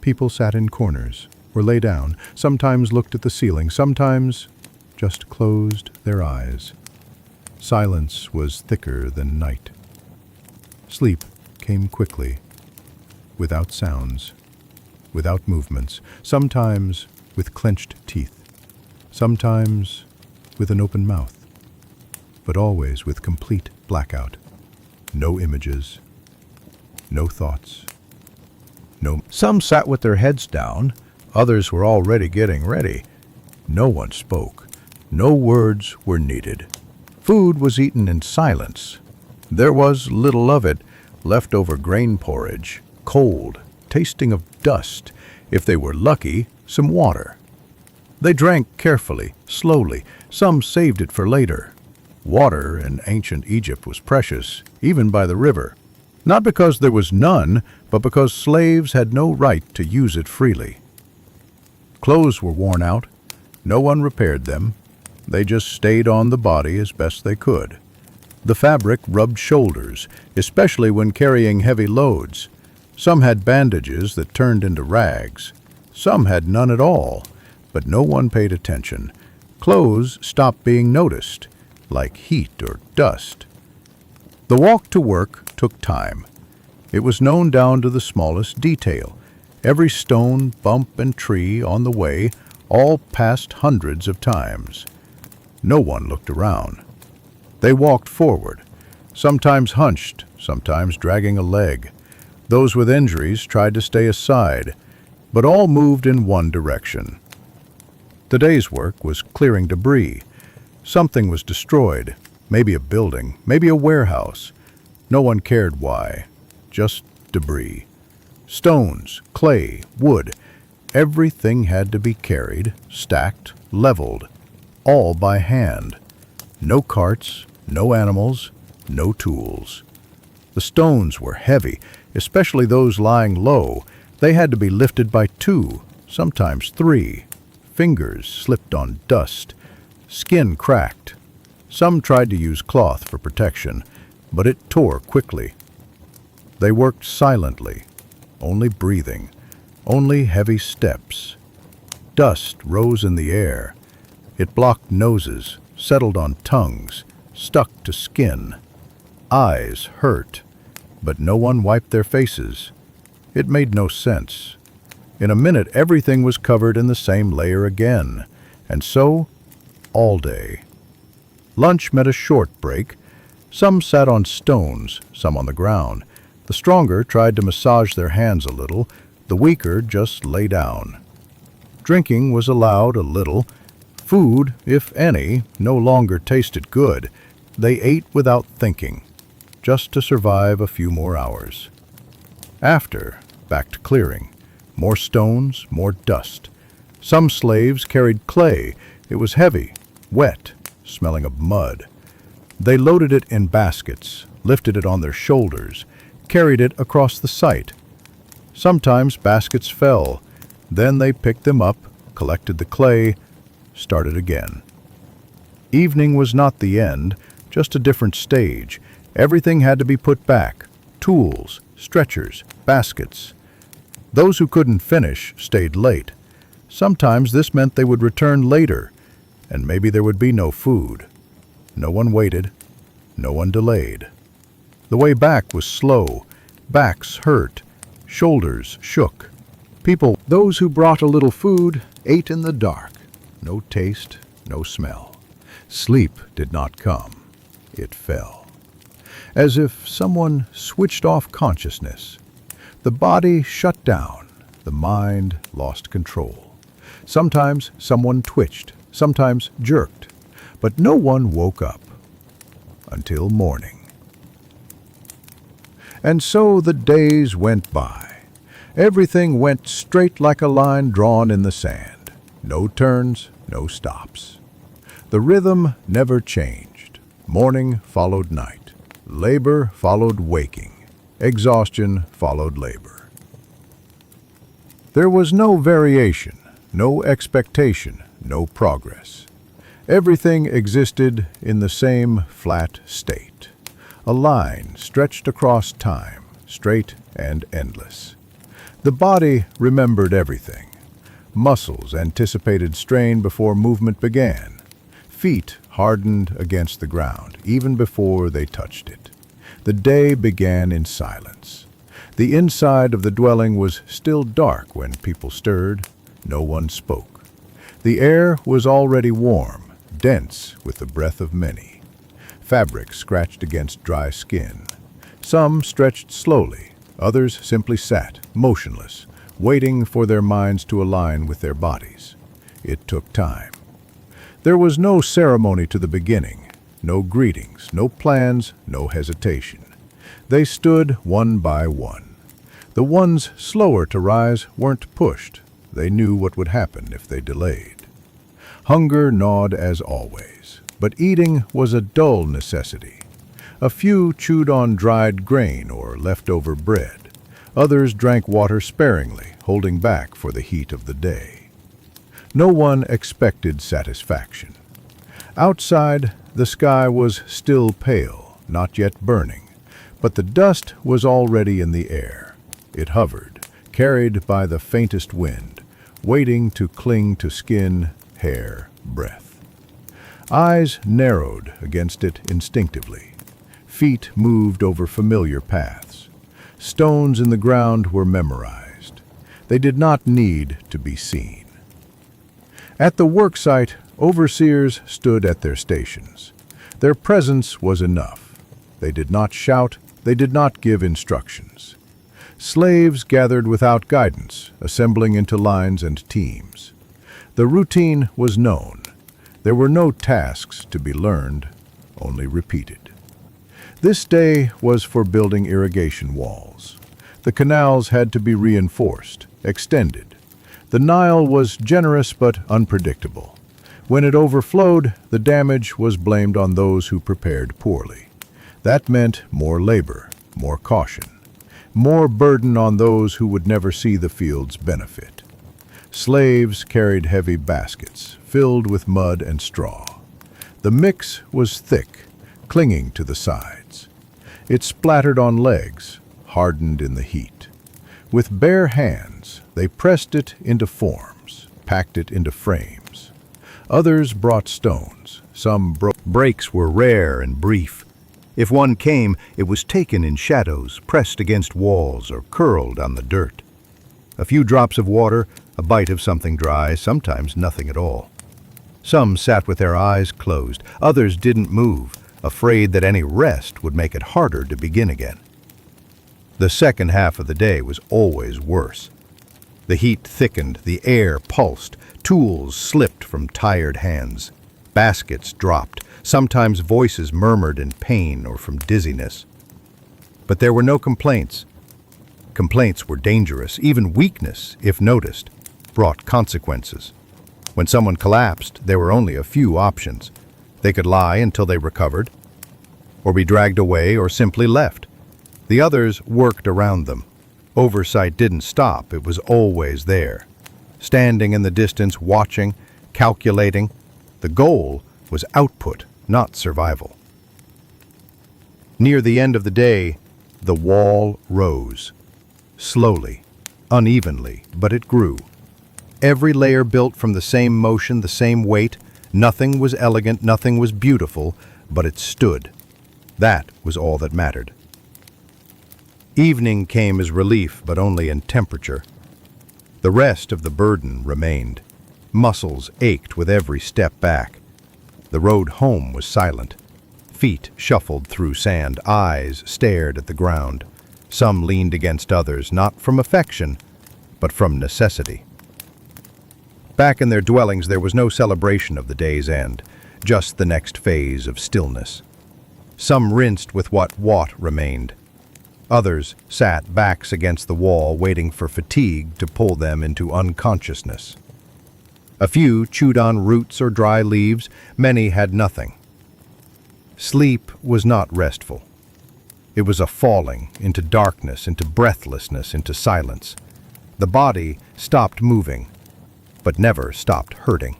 People sat in corners or lay down, sometimes looked at the ceiling, sometimes just closed their eyes. Silence was thicker than night. Sleep came quickly, without sounds, without movements, sometimes with clenched teeth, sometimes with an open mouth, but always with complete blackout. No images, no thoughts, no... Some sat with their heads down, others were already getting ready. No one spoke. No words were needed. Food was eaten in silence. There was little of it, leftover grain porridge, cold, tasting of dust, if they were lucky, some water. They drank carefully, slowly. Some saved it for later. Water in ancient Egypt was precious, even by the river. Not because there was none, but because slaves had no right to use it freely. Clothes were worn out. No one repaired them. They just stayed on the body as best they could. The fabric rubbed shoulders, especially when carrying heavy loads. Some had bandages that turned into rags. Some had none at all, but no one paid attention. Clothes stopped being noticed, like heat or dust. The walk to work took time. It was known down to the smallest detail. Every stone, bump, and tree on the way, all passed hundreds of times. No one looked around. They walked forward, sometimes hunched, sometimes dragging a leg. Those with injuries tried to stay aside, but all moved in one direction. The day's work was clearing debris. Something was destroyed, maybe a building, maybe a warehouse. No one cared why, just debris. Stones, clay, wood, everything had to be carried, stacked, leveled, all by hand. No carts, no animals, no tools. The stones were heavy, especially those lying low. They had to be lifted by two, sometimes three. Fingers slipped on dust. Skin cracked. Some tried to use cloth for protection, but it tore quickly. They worked silently, only breathing, only heavy steps. Dust rose in the air. It blocked noses, settled on tongues, stuck to skin. Eyes hurt, but no one wiped their faces. It made no sense. In a minute, everything was covered in the same layer again, and so, all day. Lunch meant a short break. Some sat on stones, some on the ground. The stronger tried to massage their hands a little, the weaker just lay down. Drinking was allowed a little. Food, if any, no longer tasted good. They ate without thinking, just to survive a few more hours. After, back to clearing. More stones, more dust. Some slaves carried clay. It was heavy, wet, smelling of mud. They loaded it in baskets, lifted it on their shoulders, carried it across the site. Sometimes baskets fell. Then they picked them up, collected the clay, started again. Evening was not the end, just a different stage. Everything had to be put back. Tools, stretchers, baskets. Those who couldn't finish stayed late. Sometimes this meant they would return later, and maybe there would be no food. No one waited. No one delayed. The way back was slow. Backs hurt, shoulders shook. Those who brought a little food, ate in the dark. No taste, no smell. Sleep did not come. It fell. As if someone switched off consciousness. The body shut down. The mind lost control. Sometimes someone twitched, sometimes jerked, but no one woke up until morning. And so the days went by. Everything went straight like a line drawn in the sand. No turns, no stops. The rhythm never changed. Morning followed night. Labor followed waking. Exhaustion followed labor. There was no variation, no expectation, no progress. Everything existed in the same flat state. A line stretched across time, straight and endless. The body remembered everything. Muscles anticipated strain before movement began. Feet hardened against the ground, even before they touched it. The day began in silence. The inside of the dwelling was still dark when people stirred. No one spoke. The air was already warm, dense with the breath of many. Fabric scratched against dry skin. Some stretched slowly, others simply sat, motionless, waiting for their minds to align with their bodies. It took time. There was no ceremony to the beginning, no greetings, no plans, no hesitation. They stood one by one. The ones slower to rise weren't pushed. They knew what would happen if they delayed. Hunger gnawed as always, but eating was a dull necessity. A few chewed on dried grain or leftover bread. Others drank water sparingly, holding back for the heat of the day. No one expected satisfaction. Outside, the sky was still pale, not yet burning, but the dust was already in the air. It hovered, carried by the faintest wind, waiting to cling to skin, hair, breath. Eyes narrowed against it instinctively. Feet moved over familiar paths. Stones in the ground were memorized. They did not need to be seen. At the worksite, overseers stood at their stations. Their presence was enough. They did not shout, they did not give instructions. Slaves gathered without guidance, assembling into lines and teams. The routine was known. There were no tasks to be learned, only repeated. This day was for building irrigation walls. The canals had to be reinforced, extended. The Nile was generous but unpredictable. When it overflowed, the damage was blamed on those who prepared poorly. That meant more labor, more caution, more burden on those who would never see the field's benefit. Slaves carried heavy baskets, filled with mud and straw. The mix was thick, clinging to the sides. It splattered on legs, hardened in the heat. With bare hands, they pressed it into forms, packed it into frames. Others brought stones. Some breaks were rare and brief. If one came, it was taken in shadows, pressed against walls or curled on the dirt. A few drops of water, a bite of something dry, sometimes nothing at all. Some sat with their eyes closed. Others didn't move, afraid that any rest would make it harder to begin again. The second half of the day was always worse. The heat thickened, the air pulsed, tools slipped from tired hands. Baskets dropped, sometimes voices murmured in pain or from dizziness. But there were no complaints. Complaints were dangerous. Even weakness, if noticed, brought consequences. When someone collapsed, there were only a few options. They could lie until they recovered, or be dragged away or simply left. The others worked around them. Oversight didn't stop, it was always there. Standing in the distance, watching, calculating. The goal was output, not survival. Near the end of the day, the wall rose. Slowly, unevenly, but it grew. Every layer built from the same motion, the same weight. Nothing was elegant, nothing was beautiful, but it stood. That was all that mattered. Evening came as relief, but only in temperature. The rest of the burden remained. Muscles ached with every step back. The road home was silent. Feet shuffled through sand, eyes stared at the ground. Some leaned against others, not from affection, but from necessity. Back in their dwellings there was no celebration of the day's end, just the next phase of stillness. Some rinsed with what remained. Others sat backs against the wall, waiting for fatigue to pull them into unconsciousness. A few chewed on roots or dry leaves, many had nothing. Sleep was not restful. It was a falling into darkness, into breathlessness, into silence. The body stopped moving, but never stopped hurting.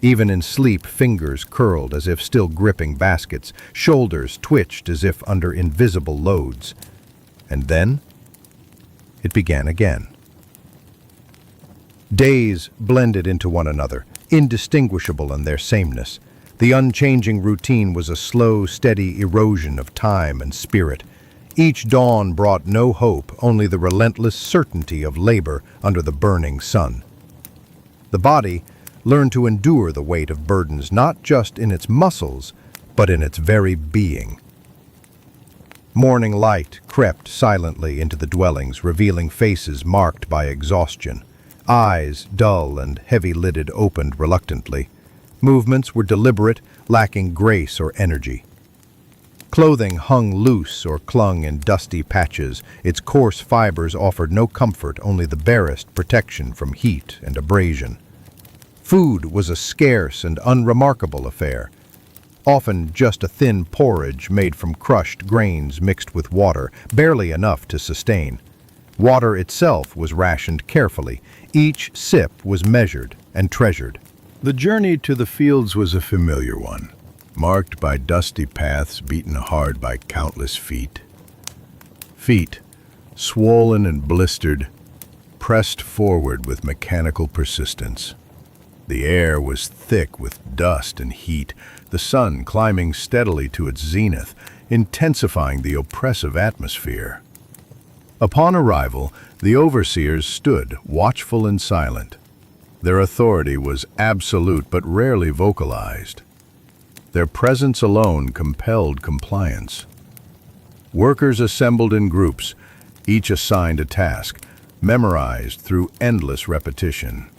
Even in sleep, fingers curled as if still gripping baskets, shoulders twitched as if under invisible loads. And then, it began again. Days blended into one another, indistinguishable in their sameness. The unchanging routine was a slow, steady erosion of time and spirit. Each dawn brought no hope, only the relentless certainty of labor under the burning sun. The body learned to endure the weight of burdens not just in its muscles, but in its very being. Morning light crept silently into the dwellings, revealing faces marked by exhaustion. Eyes, dull and heavy-lidded, opened reluctantly. Movements were deliberate, lacking grace or energy. Clothing hung loose or clung in dusty patches. Its coarse fibers offered no comfort, only the barest protection from heat and abrasion. Food was a scarce and unremarkable affair, often just a thin porridge made from crushed grains mixed with water, barely enough to sustain. Water itself was rationed carefully. Each sip was measured and treasured. The journey to the fields was a familiar one, marked by dusty paths beaten hard by countless feet. Feet, swollen and blistered, pressed forward with mechanical persistence. The air was thick with dust and heat, the sun climbing steadily to its zenith, intensifying the oppressive atmosphere. Upon arrival, the overseers stood, watchful and silent. Their authority was absolute but rarely vocalized. Their presence alone compelled compliance. Workers assembled in groups, each assigned a task, memorized through endless repetition.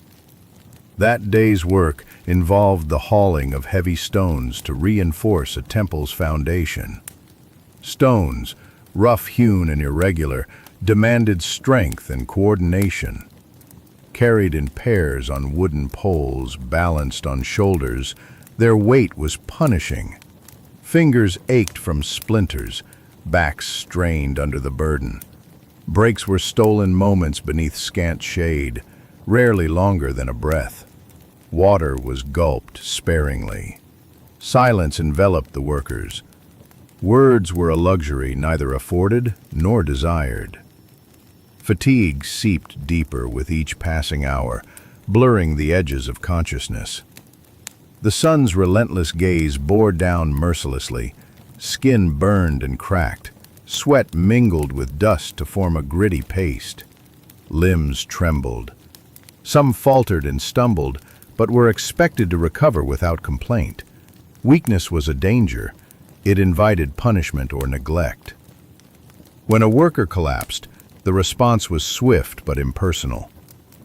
That day's work involved the hauling of heavy stones to reinforce a temple's foundation. Stones, rough-hewn and irregular, demanded strength and coordination. Carried in pairs on wooden poles, balanced on shoulders, their weight was punishing. Fingers ached from splinters, backs strained under the burden. Breaks were stolen moments beneath scant shade, rarely longer than a breath. Water was gulped sparingly. Silence enveloped the workers. Words were a luxury neither afforded nor desired. Fatigue seeped deeper with each passing hour, blurring the edges of consciousness. The sun's relentless gaze bore down mercilessly. Skin burned and cracked. Sweat mingled with dust to form a gritty paste. Limbs trembled. Some faltered and stumbled, but were expected to recover without complaint. Weakness was a danger. It invited punishment or neglect. When a worker collapsed, the response was swift but impersonal.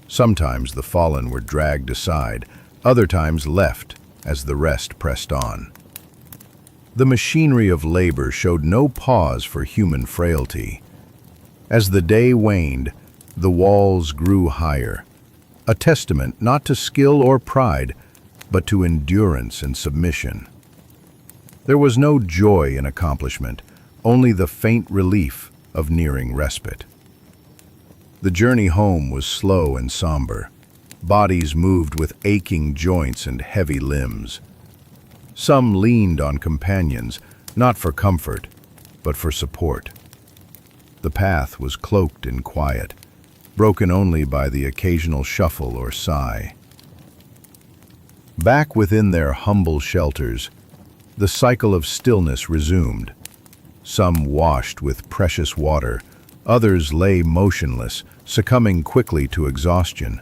Sometimes the fallen were dragged aside, other times left as the rest pressed on. The machinery of labor showed no pause for human frailty. As the day waned, the walls grew higher, a testament not to skill or pride, but to endurance and submission. There was no joy in accomplishment, only the faint relief of nearing respite. The journey home was slow and somber. Bodies moved with aching joints and heavy limbs. Some leaned on companions, not for comfort, but for support. The path was cloaked in quiet, broken only by the occasional shuffle or sigh. Back within their humble shelters, the cycle of stillness resumed. Some washed with precious water, Others lay motionless, succumbing quickly to exhaustion.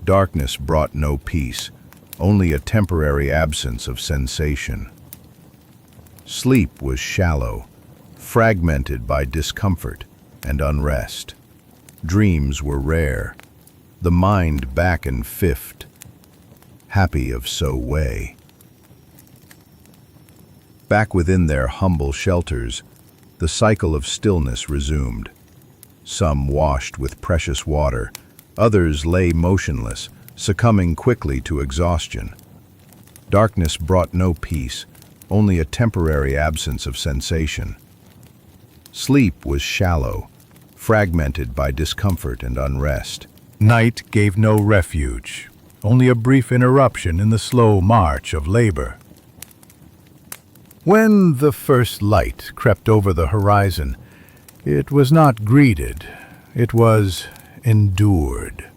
Darkness brought no peace, only a temporary absence of sensation. Sleep was shallow, fragmented by discomfort and unrest. Dreams were rare, the mind back and fifth, happy of so way. Back within their humble shelters, the cycle of stillness resumed. Some washed with precious water, others lay motionless, succumbing quickly to exhaustion. Darkness brought no peace, only a temporary absence of sensation. Sleep was shallow, fragmented by discomfort and unrest. Night gave no refuge, only a brief interruption in the slow march of labor. When the first light crept over the horizon, it was not greeted, it was endured.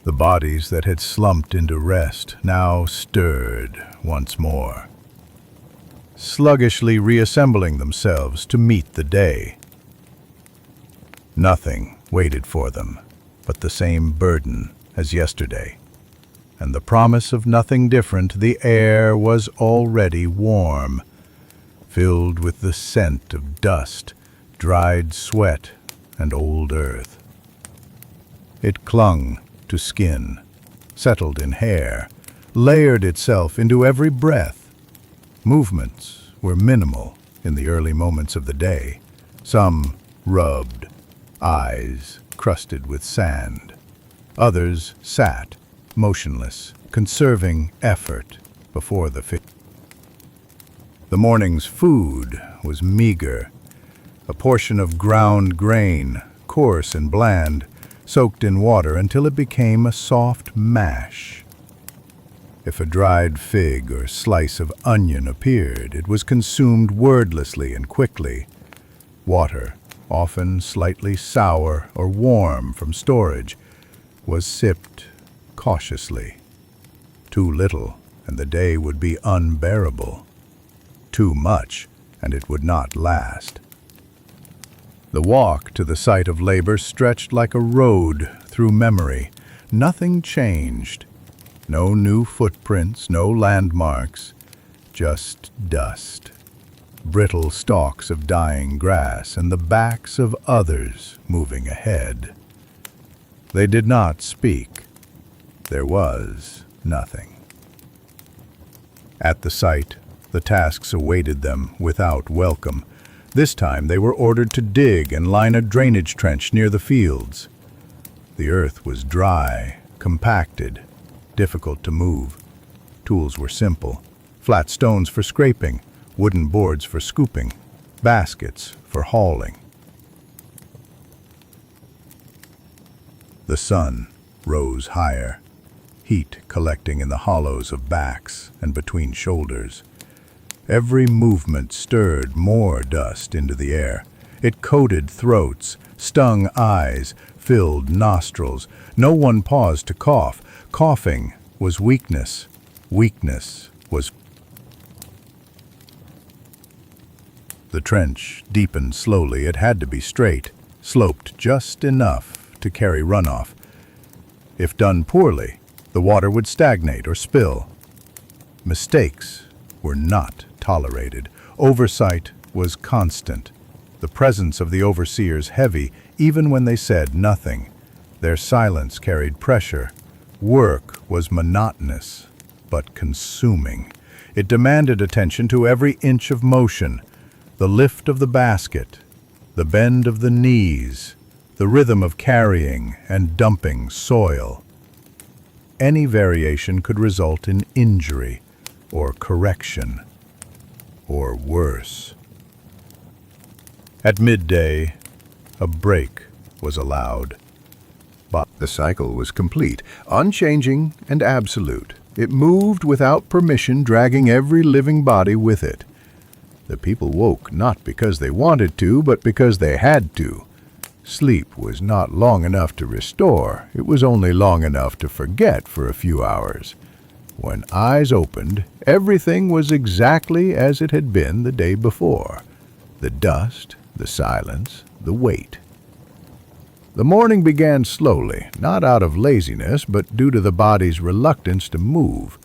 The bodies that had slumped into rest now stirred once more, sluggishly reassembling themselves to meet the day. Nothing waited for them but the same burden as yesterday, and the promise of nothing different. The air was already warm, filled with the scent of dust, dried sweat, and old earth. It clung to skin, settled in hair, layered itself into every breath. Movements were minimal in the early moments of the day, some rubbed, eyes crusted with sand. Others sat, motionless, conserving effort before the The morning's food was meager, a portion of ground grain, coarse and bland, soaked in water until it became a soft mash. If a dried fig or slice of onion appeared, it was consumed wordlessly and quickly. Water, often slightly sour or warm from storage, was sipped cautiously. Too little, and the day would be unbearable. Too much, and it would not last. The walk to the site of labor stretched like a road through memory. Nothing changed. No new footprints, no landmarks, just dust. Brittle stalks of dying grass and the backs of others moving ahead. They did not speak. There was nothing. At the site, the tasks awaited them without welcome. This time they were ordered to dig and line a drainage trench near the fields. The earth was dry, compacted, difficult to move. Tools were simple: flat stones for scraping, wooden boards for scooping, baskets for hauling. The sun rose higher, heat collecting in the hollows of backs and between shoulders. Every movement stirred more dust into the air. It coated throats, stung eyes, filled nostrils. No one paused to cough. Coughing was weakness. Weakness was... The trench deepened slowly. It had to be straight, sloped just enough to carry runoff. If done poorly, the water would stagnate or spill. Mistakes were not tolerated. Oversight was constant. The presence of the overseers heavy, even when they said nothing. Their silence carried pressure. Work was monotonous, but consuming. It demanded attention to every inch of motion, the lift of the basket, the bend of the knees, the rhythm of carrying and dumping soil. Any variation could result in injury or correction, or worse. At midday, a break was allowed. But the cycle was complete, unchanging and absolute. It moved without permission, dragging every living body with it. The people woke not because they wanted to, but because they had to. Sleep was not long enough to restore. It was only long enough to forget for a few hours. When eyes opened, everything was exactly as it had been the day before. The dust the silence, the wait. The morning began slowly, not out of laziness, but due to the body's reluctance to move.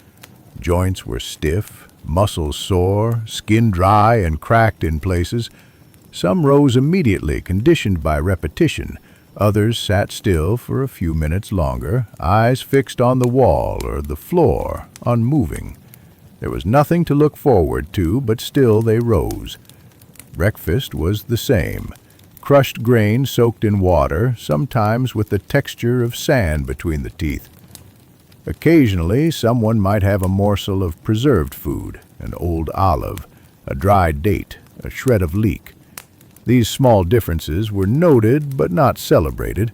Joints were stiff, muscles sore, skin dry and cracked in places. Some rose immediately, conditioned by repetition. Others sat still for a few minutes longer, eyes fixed on the wall or the floor, unmoving. There was nothing to look forward to, but still they rose. Breakfast was the same. Crushed grain soaked in water, sometimes with the texture of sand between the teeth. Occasionally, someone might have a morsel of preserved food, an old olive, a dried date, a shred of leek. These small differences were noted but not celebrated.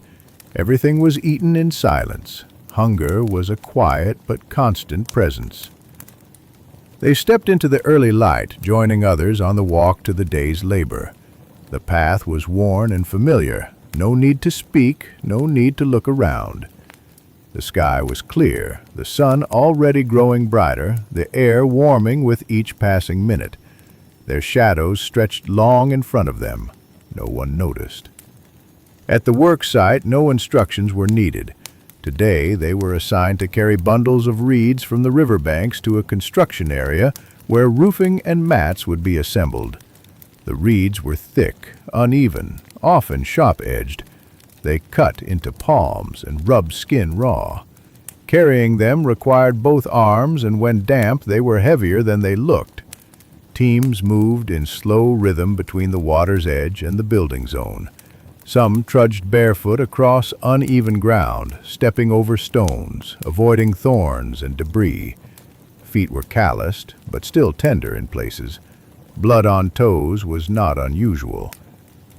Everything was eaten in silence. Hunger was a quiet but constant presence. They stepped into the early light, joining others on the walk to the day's labor. The path was worn and familiar. No need to speak, no need to look around. The sky was clear, the sun already growing brighter, the air warming with each passing minute. Their shadows stretched long in front of them. No one noticed. At the work site, no instructions were needed. Today, they were assigned to carry bundles of reeds from the riverbanks to a construction area where roofing and mats would be assembled. The reeds were thick, uneven, often sharp-edged. They cut into palms and rubbed skin raw. Carrying them required both arms, and when damp, they were heavier than they looked. Teams moved in slow rhythm between the water's edge and the building zone. Some trudged barefoot across uneven ground, stepping over stones, avoiding thorns and debris. Feet were calloused, but still tender in places. Blood on toes was not unusual.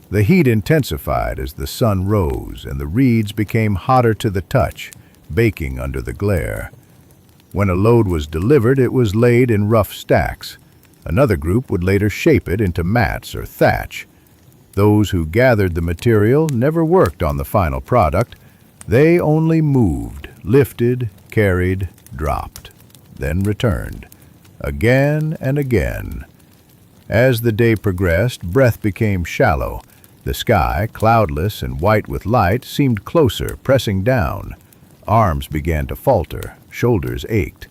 The heat intensified as the sun rose, and the reeds became hotter to the touch, baking under the glare. When a load was delivered, it was laid in rough stacks. Another group would later shape it into mats or thatch. Those who gathered the material never worked on the final product. They only moved, lifted, carried, dropped, then returned, again and again. As the day progressed, breath became shallow. The sky, cloudless and white with light, seemed closer, pressing down. Arms began to falter, shoulders ached.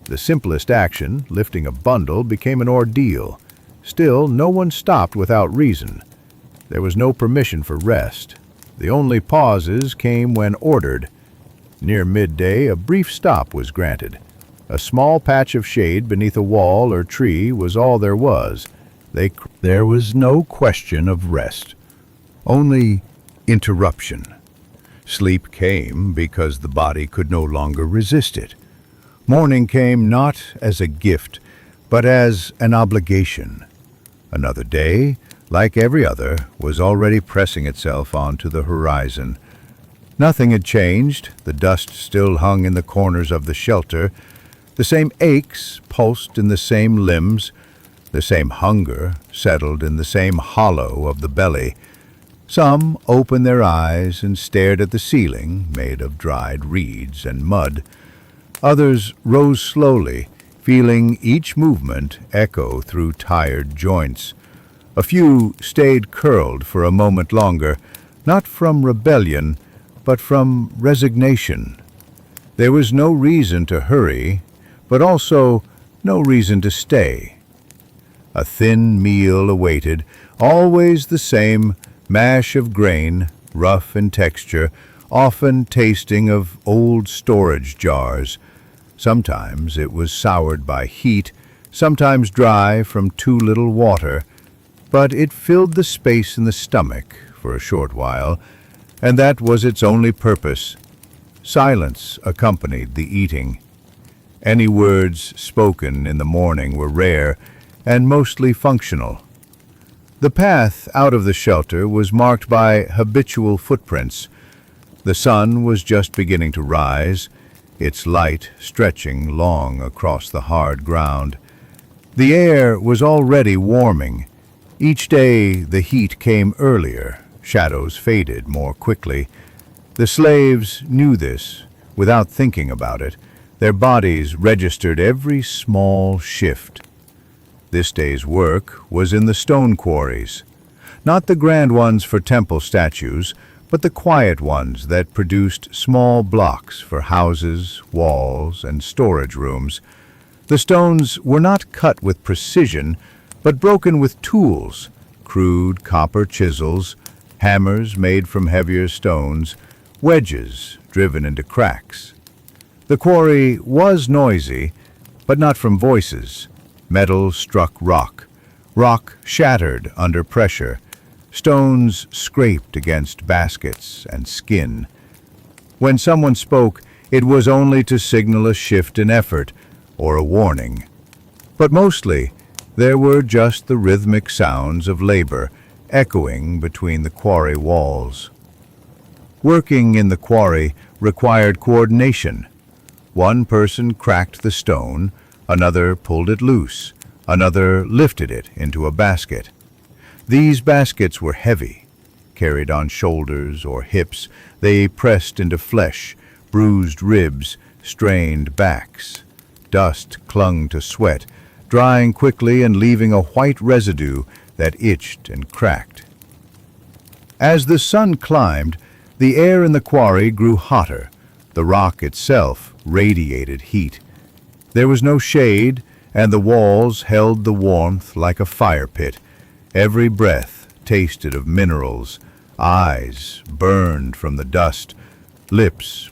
The simplest action, lifting a bundle, became an ordeal. Still, no one stopped without reason. There was no permission for rest. The only pauses came when ordered. Near midday, a brief stop was granted. A small patch of shade beneath a wall or tree was all there was. There was no question of rest, only interruption. Sleep came because the body could no longer resist it. Morning came not as a gift, but as an obligation. Another day, like every other, was already pressing itself onto the horizon. Nothing had changed. The dust still hung in the corners of the shelter. The same aches pulsed in the same limbs. The same hunger settled in the same hollow of the belly. Some opened their eyes and stared at the ceiling, made of dried reeds and mud. Others rose slowly, feeling each movement echo through tired joints. A few stayed curled for a moment longer, not from rebellion, but from resignation. There was no reason to hurry, but also no reason to stay. A thin meal awaited, always the same mash of grain, rough in texture, often tasting of old storage jars. Sometimes it was soured by heat, sometimes dry from too little water, but it filled the space in the stomach for a short while, and that was its only purpose. Silence accompanied the eating. Any words spoken in the morning were rare and mostly functional. The path out of the shelter was marked by habitual footprints. The sun was just beginning to rise, its light stretching long across the hard ground. The air was already warming. Each day the heat came earlier, shadows faded more quickly. The slaves knew this without thinking about it. Their bodies registered every small shift. This day's work was in the stone quarries. not the grand ones for temple statues, but the quiet ones that produced small blocks for houses, walls, and storage rooms. The stones were not cut with precision, but broken with tools, crude copper chisels, hammers made from heavier stones, wedges driven into cracks. The quarry was noisy, but not from voices. Metal struck rock. Rock shattered under pressure. Stones scraped against baskets and skin. When someone spoke, it was only to signal a shift in effort or a warning. But mostly, there were just the rhythmic sounds of labor echoing between the quarry walls. Working in the quarry required coordination. One person cracked the stone, another pulled it loose, another lifted it into a basket. These baskets were heavy. Carried on shoulders or hips, they pressed into flesh, bruised ribs, strained backs. Dust clung to sweat, drying quickly and leaving a white residue that itched and cracked. As the sun climbed, the air in the quarry grew hotter. The rock itself radiated heat. There was no shade, and the walls held the warmth like a fire pit. Every breath tasted of minerals. Eyes burned from the dust. Lips